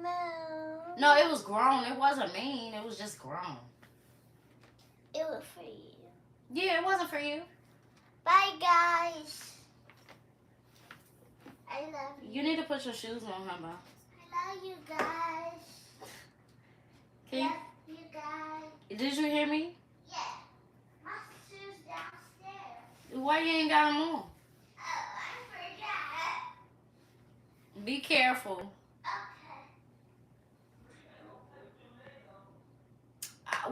No. No, it was grown. It wasn't mean. It was just grown. It was for you. Yeah, it wasn't for you. Bye, guys. I love you. You need to put your shoes on, huh, Bob? I love you guys. Okay. Love you guys. Did you hear me? Yeah. My shoes downstairs. Why you ain't got them on? Oh, I forgot. Be careful. Okay.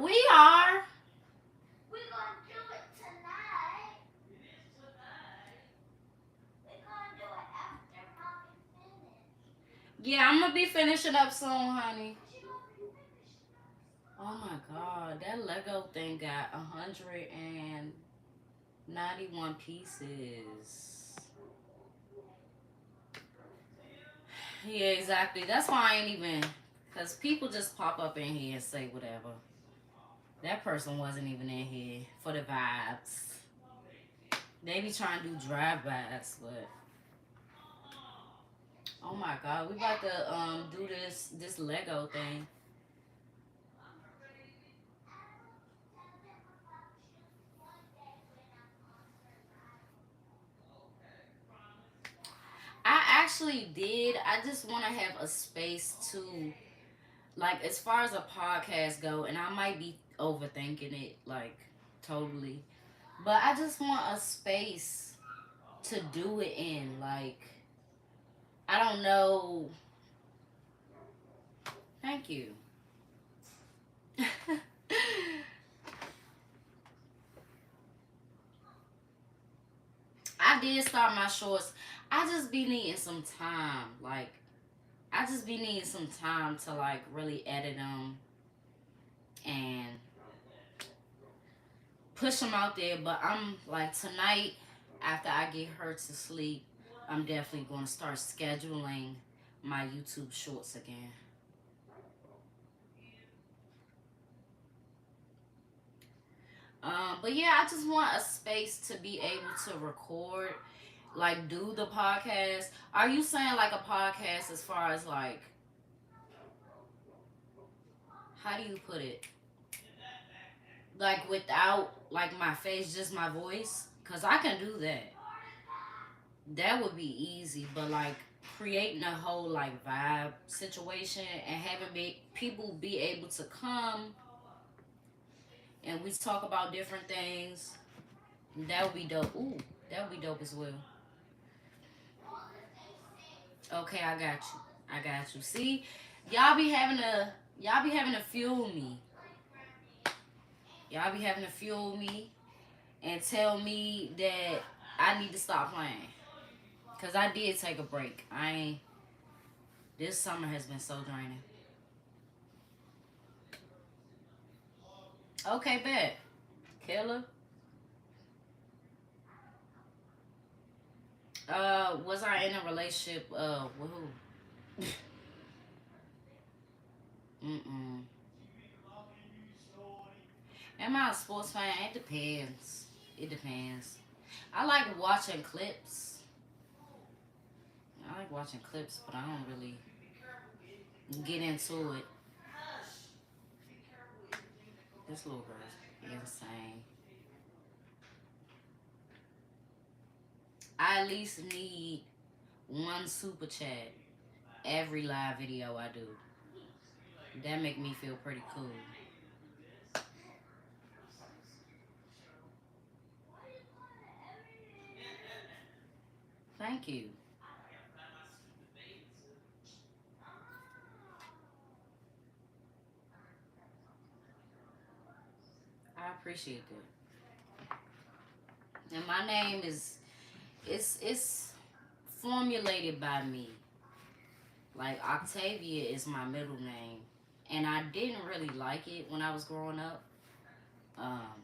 We are. We're going to do it tonight. It is tonight. We're going to do it after Mommy finishes. Yeah, I'm going to be finishing up soon, honey. Oh, my God. That Lego thing got 191 pieces. Yeah, exactly. That's why I ain't even... Because people just pop up in here and say whatever. That person wasn't even in here for the vibes. They be trying to do drive-bys, but... Oh my God, we about to do this Lego thing. I actually did. I just want to have a space to, like, as far as a podcast go, and I might be overthinking it, like, totally. But I just want a space to do it in. Like, I don't know. Thank you. I did start my shorts. I just be needing some time. Like, I just be needing some time to, like, really edit them and push them out there. But I'm, like, tonight, after I get her to sleep, I'm definitely going to start scheduling my YouTube shorts again. But yeah, I just want a space to be able to record, like, do the podcast. Are you saying, like, a podcast as far as, like, how do you put it? Like, without, like, my face, just my voice? Because I can do that. That would be easy. But, like, creating a whole, like, vibe situation and having people be able to come and we talk about different things, that would be dope. Ooh, that would be dope as well. Okay, I got you. I got you. See, y'all be having to fuel me. Y'all be having to fuel me and tell me that I need to stop playing. Cause I did take a break. This summer has been so draining. Okay, bet. Killer. Was I in a relationship with who? Mm-mm. Am I a sports fan? It depends. It depends. I like watching clips. I like watching clips, but I don't really get into it. This little girl's insane. I at least need one super chat. every live video I do. That make me feel pretty cool. Thank you. I appreciate that. And my name is it's formulated by me. Like Octavia is my middle name, and I didn't really like it when I was growing up. Um,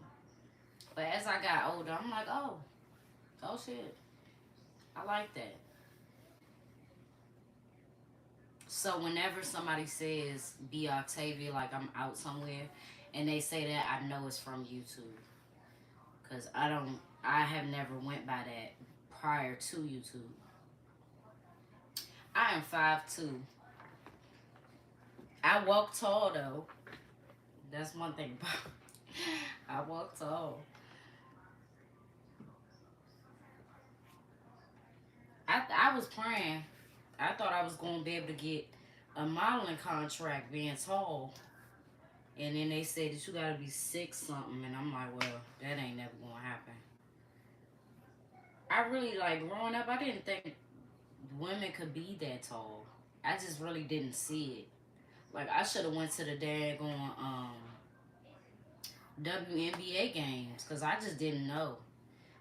but as I got older, I'm like, oh shit, I like that. So whenever somebody says be Octavia, like I'm out somewhere, and they say that, I know it's from YouTube, cause I have never went by that prior to YouTube. I am 5'2". I walk tall though. That's one thing about I walk tall. I was praying. I thought I was gonna be able to get a modeling contract being tall. And then they said that you gotta be 6 something, and I'm like, well, that ain't never gonna happen. I really like growing up. I didn't think women could be that tall. I just really didn't see it. Like I should have went to the daggone WNBA games because I just didn't know.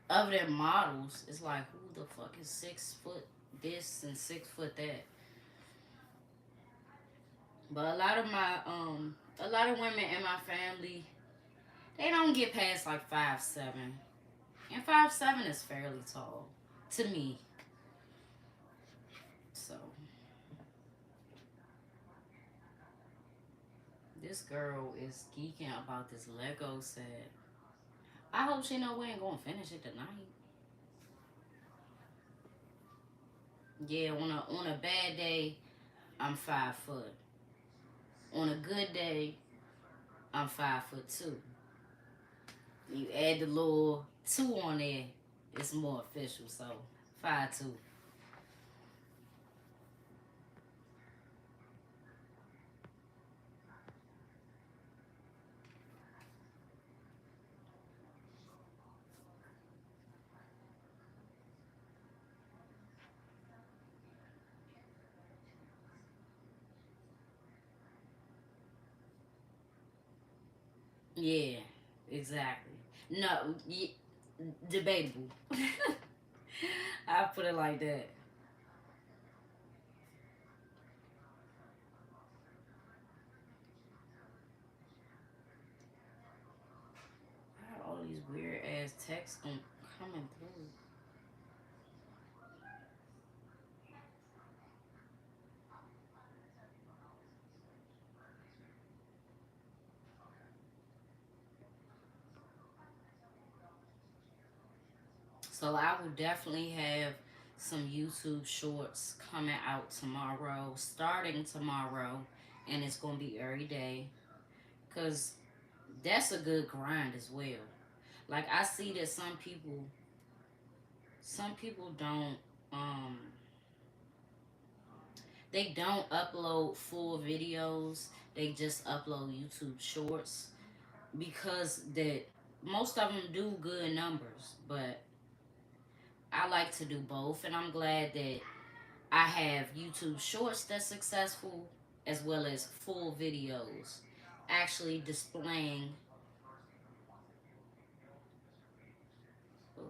Other than models, it's like who the fuck is 6 foot this and 6 foot that. But a lot of women in my family, they don't get past like 5'7", and 5'7" is fairly tall to me. So this girl is geeking about this Lego set. I hope she know we ain't gonna finish it tonight. Yeah, on a bad day, I'm 5 foot. On a good day, I'm 5'2". You add the little two on there, it's more official. So 5'2". Yeah, exactly. No, debatable. I put it like that. Why are all these weird ass texts coming through? So I will definitely have some YouTube shorts coming out tomorrow, starting tomorrow, and it's gonna be every day. Cause that's a good grind as well. Like I see that some people don't um they don't upload full videos. They just upload YouTube shorts because that most of them do good numbers, but I like to do both, and I'm glad that I have YouTube shorts that's successful as well as full videos actually displaying. Ooh,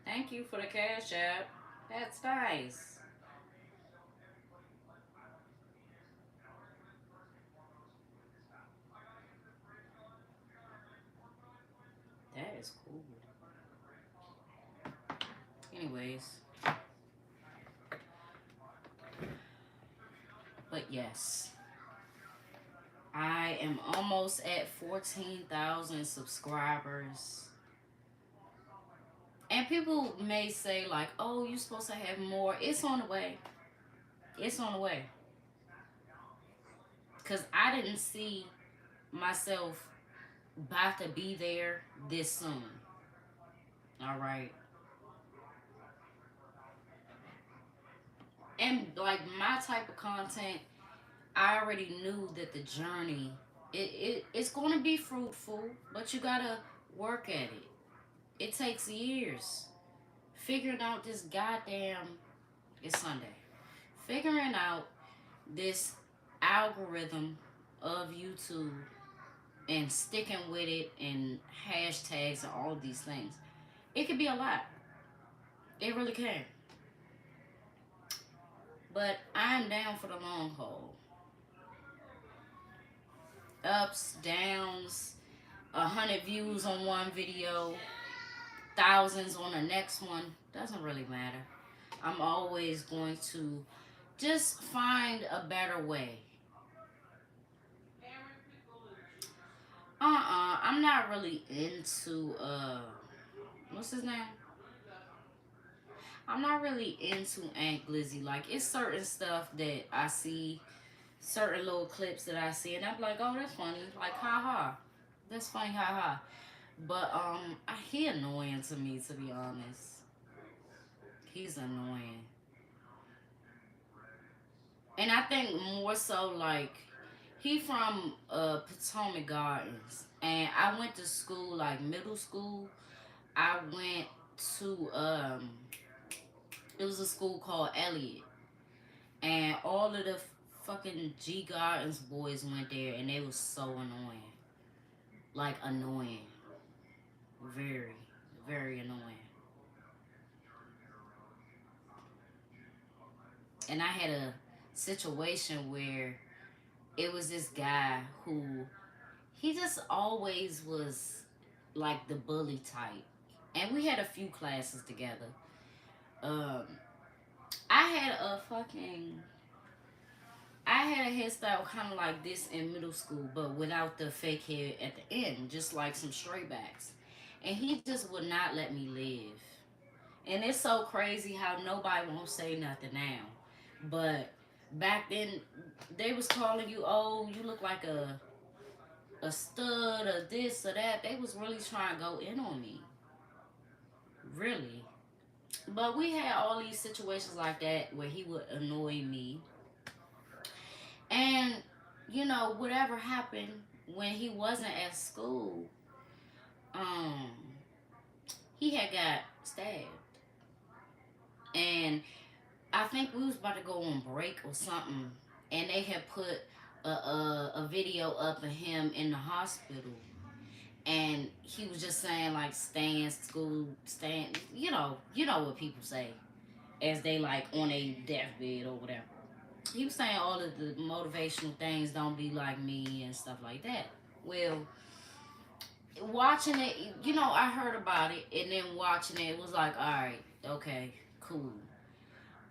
thank you for the cash app. That's nice. That is cool. Anyways, but yes, I am almost at 14,000 subscribers. And people may say, like, oh, you're supposed to have more. It's on the way. It's on the way. Because I didn't see myself about to be there this soon. All right. And like my type of content, I already knew that the journey, it's going to be fruitful, but you got to work at it. It takes years. Figuring out this goddamn, it's Sunday. Figuring out this algorithm of YouTube and sticking with it and hashtags and all of these things. It could be a lot. It really can. But I'm down for the long haul. Ups, downs, 100 views on one video, thousands on the next one. Doesn't really matter. I'm always going to just find a better way. I'm not really into what's his name? I'm not really into Aunt Glizzy. Like, it's certain stuff that I see, certain little clips that I see, and I'm like, oh, that's funny. Like, ha ha. That's funny, ha ha. But he annoying to me, to be honest. He's annoying. And I think more so like he from Potomac Gardens, and I went to school like middle school. I went to it was a school called Elliott, and all of the fucking G Gardens boys went there, and they was so annoying, like annoying, very, very annoying. And I had a situation where it was this guy who he just always was like the bully type. And we had a few classes together. Um, I had a fucking I had a hairstyle kind of like this in middle school, but without the fake hair at the end, just like some straight backs. And he just would not let me live. And it's so crazy how nobody won't say nothing now. But back then, they was calling you, oh, you look like a stud or this or that. They was really trying to go in on me. Really. But we had all these situations like that where he would annoy me. And, whatever happened when he wasn't at school, um, he had got stabbed. And I think we was about to go on break or something. And they had put a video up of him in the hospital. And he was just saying like stay in school, you know what people say as they like on a deathbed or whatever. He was saying all of the motivational things, don't be like me and stuff like that. Well, watching it, I heard about it, and then watching it was like, all right, okay, cool.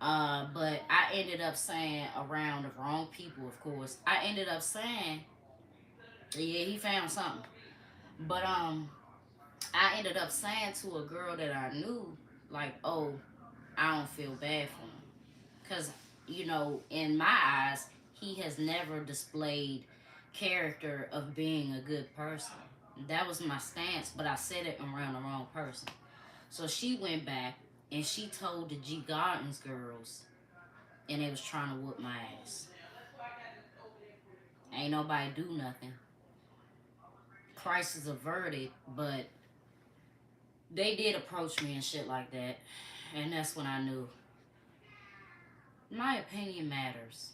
But I ended up saying around the wrong people, of course. I ended up saying, yeah, he found something. But I ended up saying to a girl that I knew, like, oh, I don't feel bad for him. Because, in my eyes, he has never displayed character of being a good person. That was my stance, but I said it around the wrong person. So she went back and she told the G Gardens girls, and they was trying to whoop my ass. Ain't nobody do nothing. Crisis averted, but they did approach me and shit like that. And that's when I knew my opinion matters.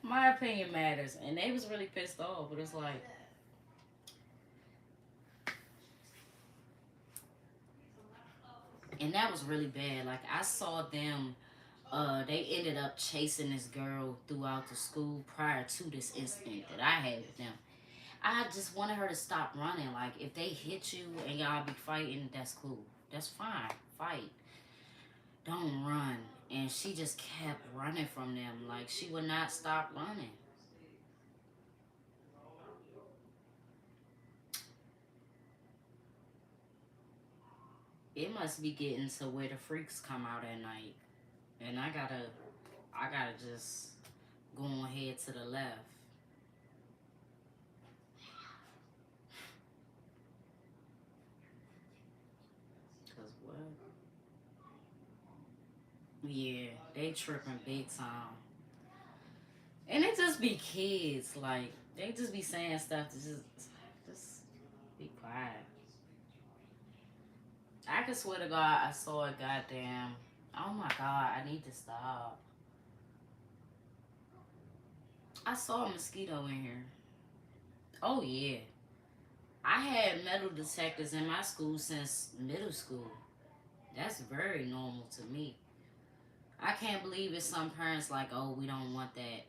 My opinion matters. And they was really pissed off, but it's like, and that was really bad. Like, I saw them, they ended up chasing this girl throughout the school prior to this incident that I had with them. I just wanted her to stop running. Like, if they hit you and y'all be fighting, that's cool. That's fine. Fight. Don't run. And she just kept running from them. Like, she would not stop running. It must be getting to where the freaks come out at night. And I gotta just going head to the left. Cause what? Yeah, they tripping big time. And it just be kids, like they just be saying stuff to just be quiet. I can swear to God, I saw a goddamn. Oh my God, I need to stop. I saw a mosquito in here. Oh yeah, I had metal detectors in my school since middle school. That's very normal to me. I can't believe it's some parents like, oh, we don't want that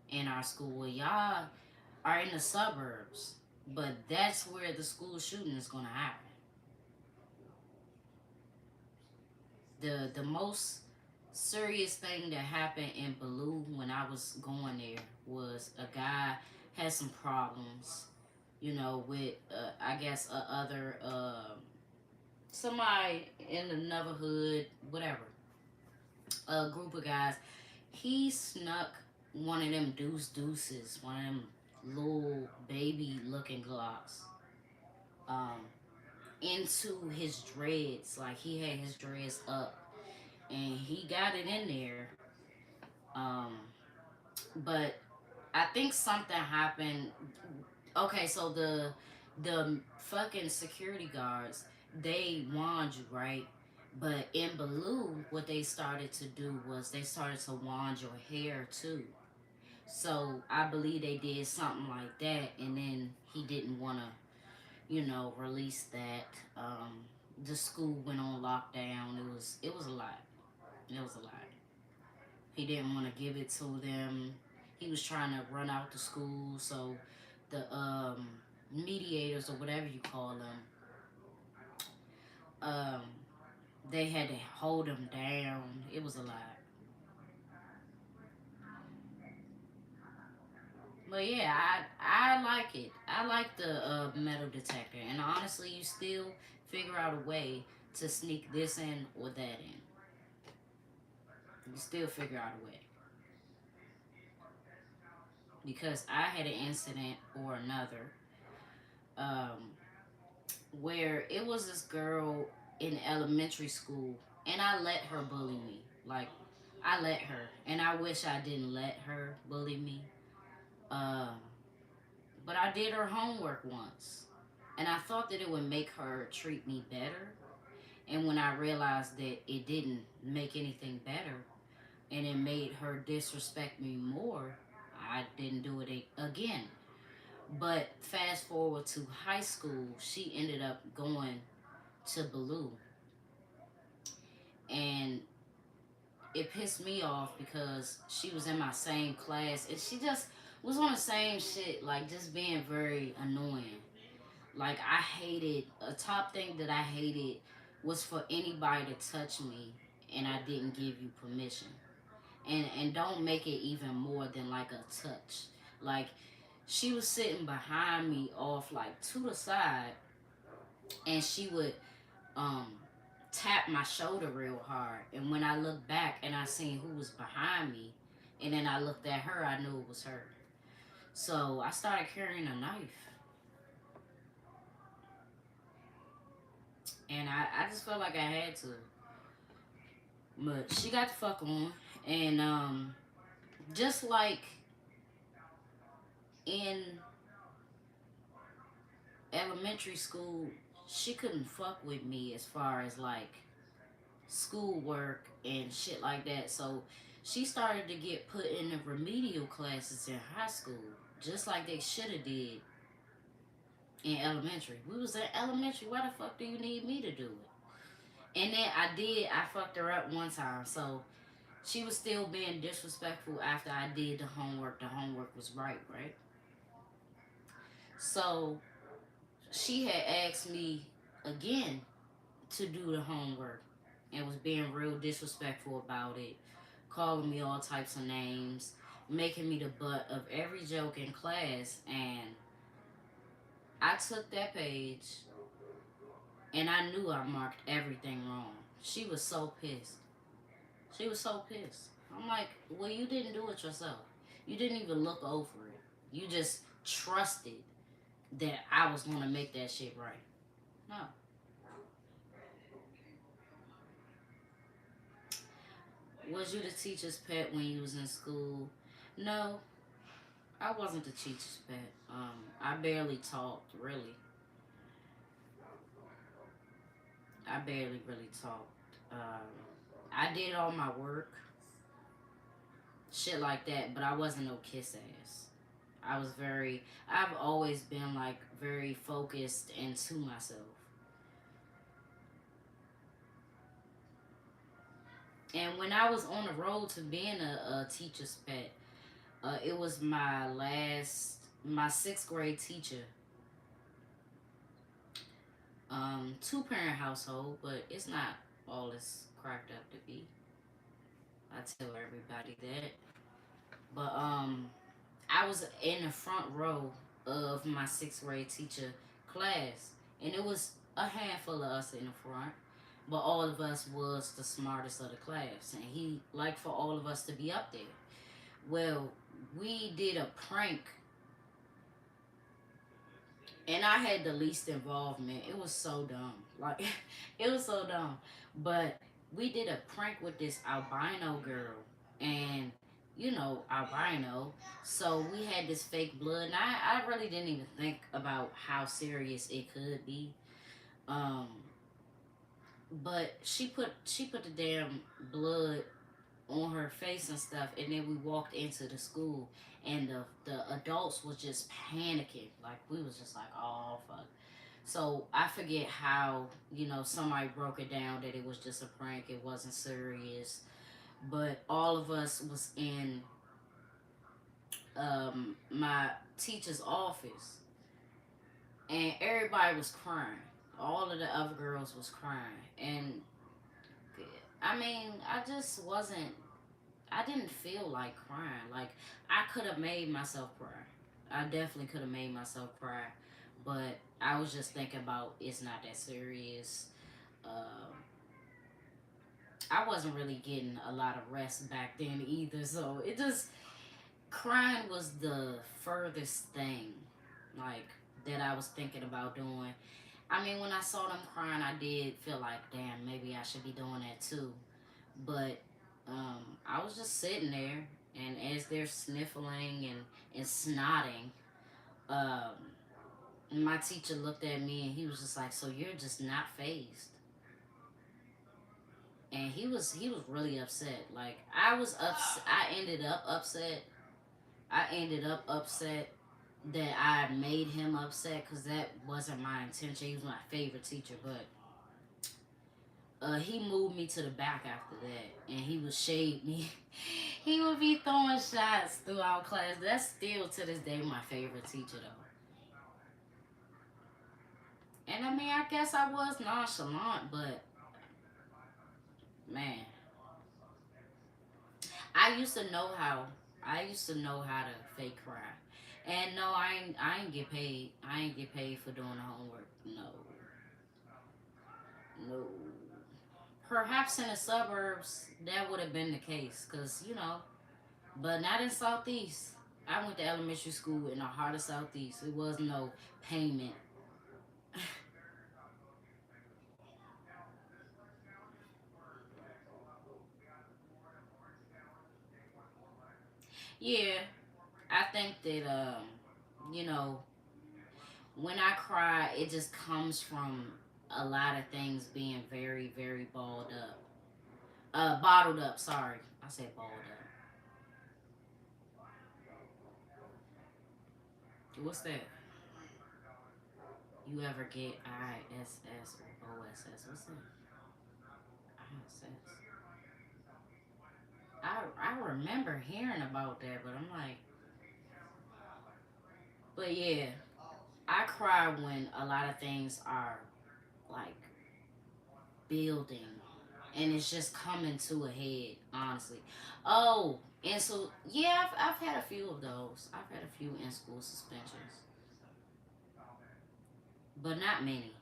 in our school. Well, y'all are in the suburbs, but that's where the school shooting is gonna happen. The most serious thing that happened in Baloo when I was going there was a guy had some problems, with I guess other somebody in the neighborhood, whatever, a group of guys. He snuck one of them deuces, one of them little baby looking Glocks, um, into his dreads. Like he had his dreads up, and he got it in there. Um, but I think something happened. Okay, so the fucking security guards, they warned you, right? But in Baloo, what they started to do was they started to wand your hair too. So I believe they did something like that, and then he didn't want to, release that. The school went on lockdown. It was a lot. It was a lot. He didn't want to give it to them. He was trying to run out the school, so the mediators or whatever you call them, um, they had to hold him down. It was a lot. But yeah, I like it. I like the metal detector, and honestly, you still figure out a way to sneak this in or that in. You still figure out a way because I had an incident or another, um, where it was this girl in elementary school, and I let her bully me. Like I let her, and I wish I didn't let her bully me. Um, but I did her homework once, and I thought that it would make her treat me better. And when I realized that it didn't make anything better, and it made her disrespect me more, I didn't do it again. But fast forward to high school, she ended up going to Baloo, and it pissed me off because she was in my same class, and she just was on the same shit, like just being very annoying. Like I hated a top thing that I hated was for anybody to touch me and I didn't give you permission. And don't make it even more than like a touch. Like she was sitting behind me off like to the side, and she would um tap my shoulder real hard, and when I looked back and I seen who was behind me, and then I looked at her, I knew it was her. So I started carrying a knife, and I just felt like I had to. But she got the fuck on, and just like in elementary school, she couldn't fuck with me as far as like schoolwork and shit like that. So she started to get put in the remedial classes in high school, just like they should have did in elementary. We was in elementary. Why the fuck do you need me to do it? And then I did. I fucked her up one time. So she was still being disrespectful after I did the homework. The homework was right? So she had asked me again to do the homework and was being real disrespectful about it, calling me all types of names, making me the butt of every joke in class. And I took that page and I knew I marked everything wrong. She was so pissed. She was so pissed. I'm like, well, you didn't do it yourself. You didn't even look over it. You just trusted that I was gonna make that shit right. No. Was you the teacher's pet when you was in school? No, I wasn't the teacher's pet. I barely talked, really. I barely really talked. I did all my work, shit like that, but I wasn't no kiss ass. I've always been like very focused into myself. And when I was on the road to being a teacher's pet, it was my sixth grade teacher. 2-parent household, but it's not all it's cracked up to be. I tell everybody that. But I was in the front row of my sixth grade teacher class, and it was a handful of us in the front, but all of us was the smartest of the class, and he liked for all of us to be up there. Well, we did a prank, and I had the least involvement. It was so dumb, like it was so dumb. But we did a prank with this albino girl, and albino. So we had this fake blood, and I really didn't even think about how serious it could be. Um, but she put the damn blood on her face and stuff, and then we walked into the school, and the adults was just panicking, like we was just like, oh fuck. So I forget how somebody broke it down that it was just a prank, it wasn't serious, but all of us was in my teacher's office, and everybody was crying. All of the other girls was crying, and I mean, I just wasn't. I didn't feel like crying. Like I could have made myself cry. I definitely could have made myself cry, but I was just thinking about it's not that serious. Um, I wasn't really getting a lot of rest back then either, so it just crying was the furthest thing, like that I was thinking about doing. I mean, when I saw them crying, I did feel like, damn, maybe I should be doing that too. But I was just sitting there, and as they're sniffling and snotting, um, my teacher looked at me and he was just like, "So you're just not phased?" And he was really upset. Like I was upset. I ended up upset that I made him upset because that wasn't my intention. He was my favorite teacher, but he moved me to the back after that, and he would shade me. He would be throwing shots throughout class. That's still to this day my favorite teacher, though. And I mean, I guess I was nonchalant, but man, I used to know how. I used to know how to fake cry. And no, I ain't get paid. I ain't get paid for doing the homework. No, no. Perhaps in the suburbs that would have been the case, cause but not in Southeast. I went to elementary school in the heart of Southeast. It was no payment. Yeah, I think that you know, when I cry, it just comes from a lot of things being very, very balled up. Bottled up. Sorry, I said balled up. What's that? You ever get ISS or OSS? What's that? ISS. I remember hearing about that, but I'm like, but yeah, I cry when a lot of things are like building and it's just coming to a head, honestly. Oh, and so yeah, I've had a few of those. I've had a few in school suspensions, but not many.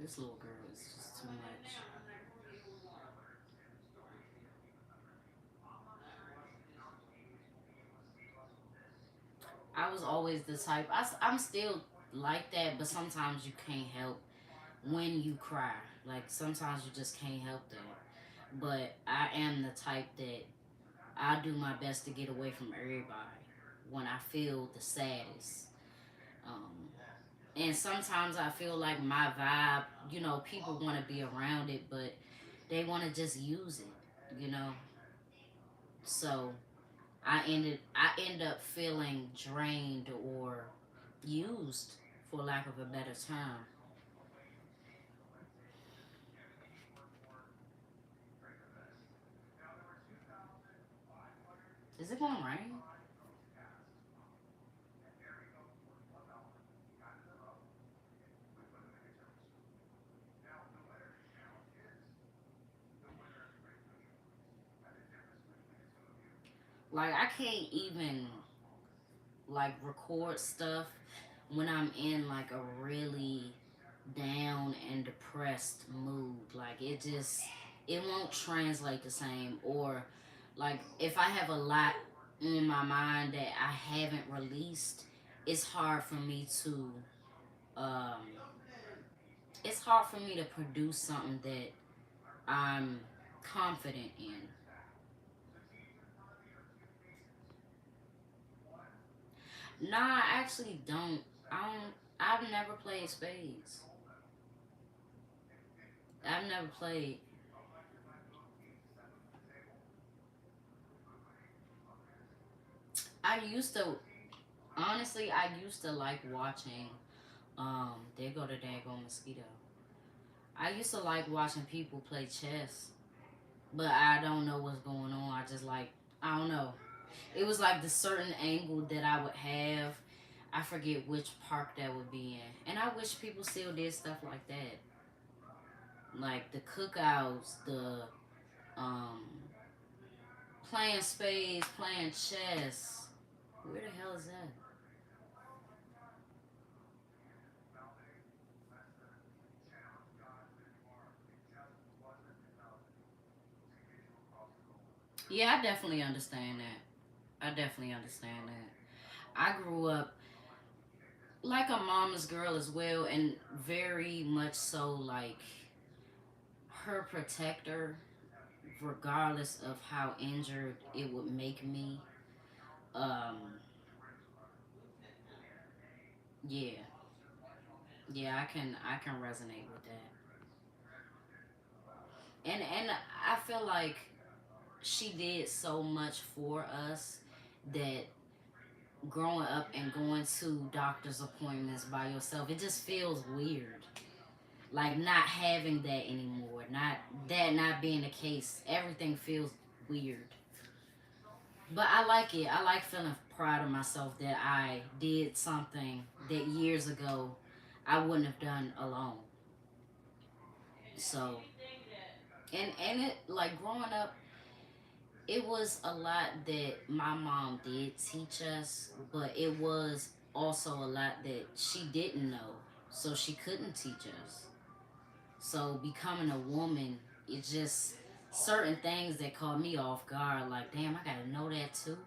This little girl is just too much. was always the type. I'm still like that, but sometimes you can't help when you cry. Like sometimes you just can't help that. But I am the type that I do my best to get away from everybody when I feel the saddest. Um, and sometimes I feel like my vibe, people want to be around it, but they want to just use it, So I end up feeling drained or used, for lack of a better term. Is it gonna rain? Like I can't even like record stuff when I'm in like a really down and depressed mood. Like it won't translate the same. Or like if I have a lot in my mind that I haven't released, it's hard for me to um it's hard for me to produce something that I'm confident in. Nah, I actually don't. I've never played spades. I've never played. I used to honestly I used to like watching there go the daggone mosquito. I used to like watching people play chess, but I don't know what's going on. I just like I don't know. It was like the certain angle that I would have. I forget which park that would be in. And I wish people still did stuff like that. Like the cookouts, the um playing spades, playing chess. Where the hell is that? Yeah, I definitely understand that. I definitely understand that. I grew up like a mama's girl as well, and very much so like her protector, regardless of how injured it would make me. Um, yeah, yeah, I can resonate with that, and I feel like she did so much for us that growing up and going to doctor's appointments by yourself, it just feels weird. Like not having that anymore, not being the case. Everything feels weird. But I like it. I like feeling proud of myself that I did something that years ago I wouldn't have done alone. So and it like growing up, it was a lot that my mom did teach us, but it was also a lot that she didn't know, so she couldn't teach us. So becoming a woman, it's just certain things that caught me off guard. Like, damn, I gotta know that too.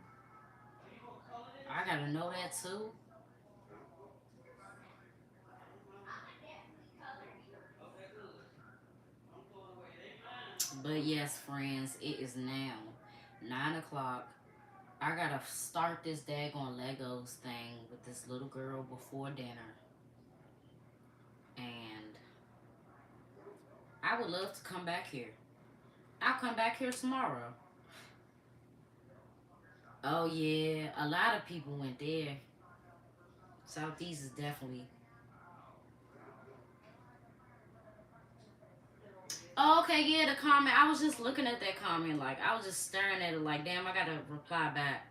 I gotta know that too. But yes, friends, it is now 9 o'clock. I gotta start this daggone Legos thing with this little girl before dinner, and I would love to come back here. I'll come back here tomorrow. Oh yeah, a lot of people went there. Southeast is definitely. Oh, okay, yeah, the comment. I was just looking at that comment, like I was just staring at it, like damn, I gotta reply back.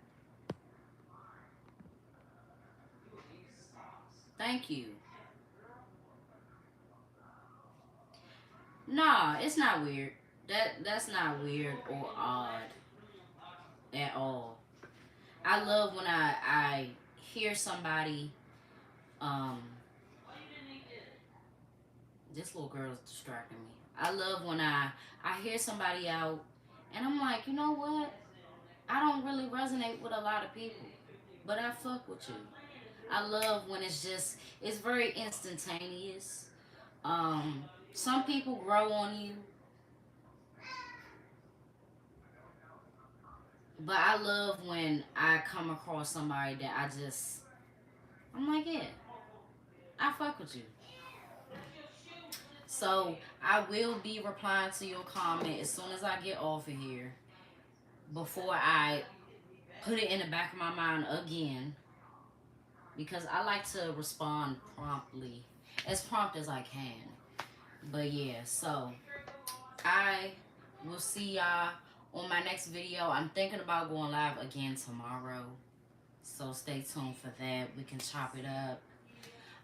Thank you. Nah, it's not weird. That's not weird or odd at all. I love when I hear somebody. Um, this little girl is distracting me. I love when I hear somebody out, and I'm like, you know what? I don't really resonate with a lot of people, but I fuck with you. I love when it's very instantaneous. Um, some people grow on you, but I love when I come across somebody that I'm like, yeah, I fuck with you. So I will be replying to your comment as soon as I get off of here. Before I put it in the back of my mind again, because I like to respond promptly, as prompt as I can. But yeah, so I will see y'all on my next video. I'm thinking about going live again tomorrow. So stay tuned for that. We can chop it up.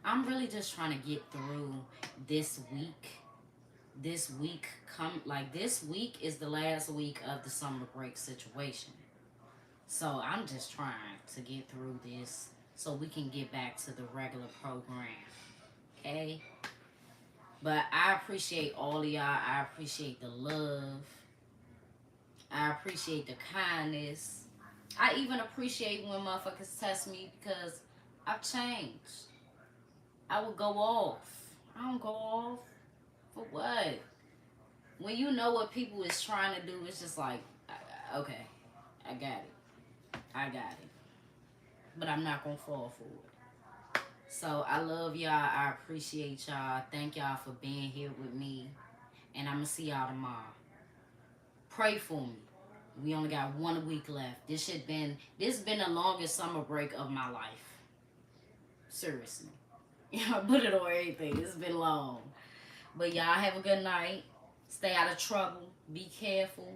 I'm really just trying to get through this week. This week is the last week of the summer break situation. So I'm just trying to get through this so we can get back to the regular program. Okay? But I appreciate all of y'all. I appreciate the love. I appreciate the kindness. I even appreciate when motherfuckers test me because I've changed. I would go off. I don't go off. For what? When you know what people is trying to do, it's just like, okay, I got it. I got it. But I'm not going to fall for it. So I love y'all. I appreciate y'all. Thank y'all for being here with me. And I'm going to see y'all tomorrow. Pray for me. We only got 1 week left. This been the longest summer break of my life. Seriously. I put it on everything. It's been long. But y'all have a good night. Stay out of trouble. Be careful.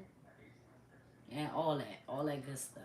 And all that. All that good stuff.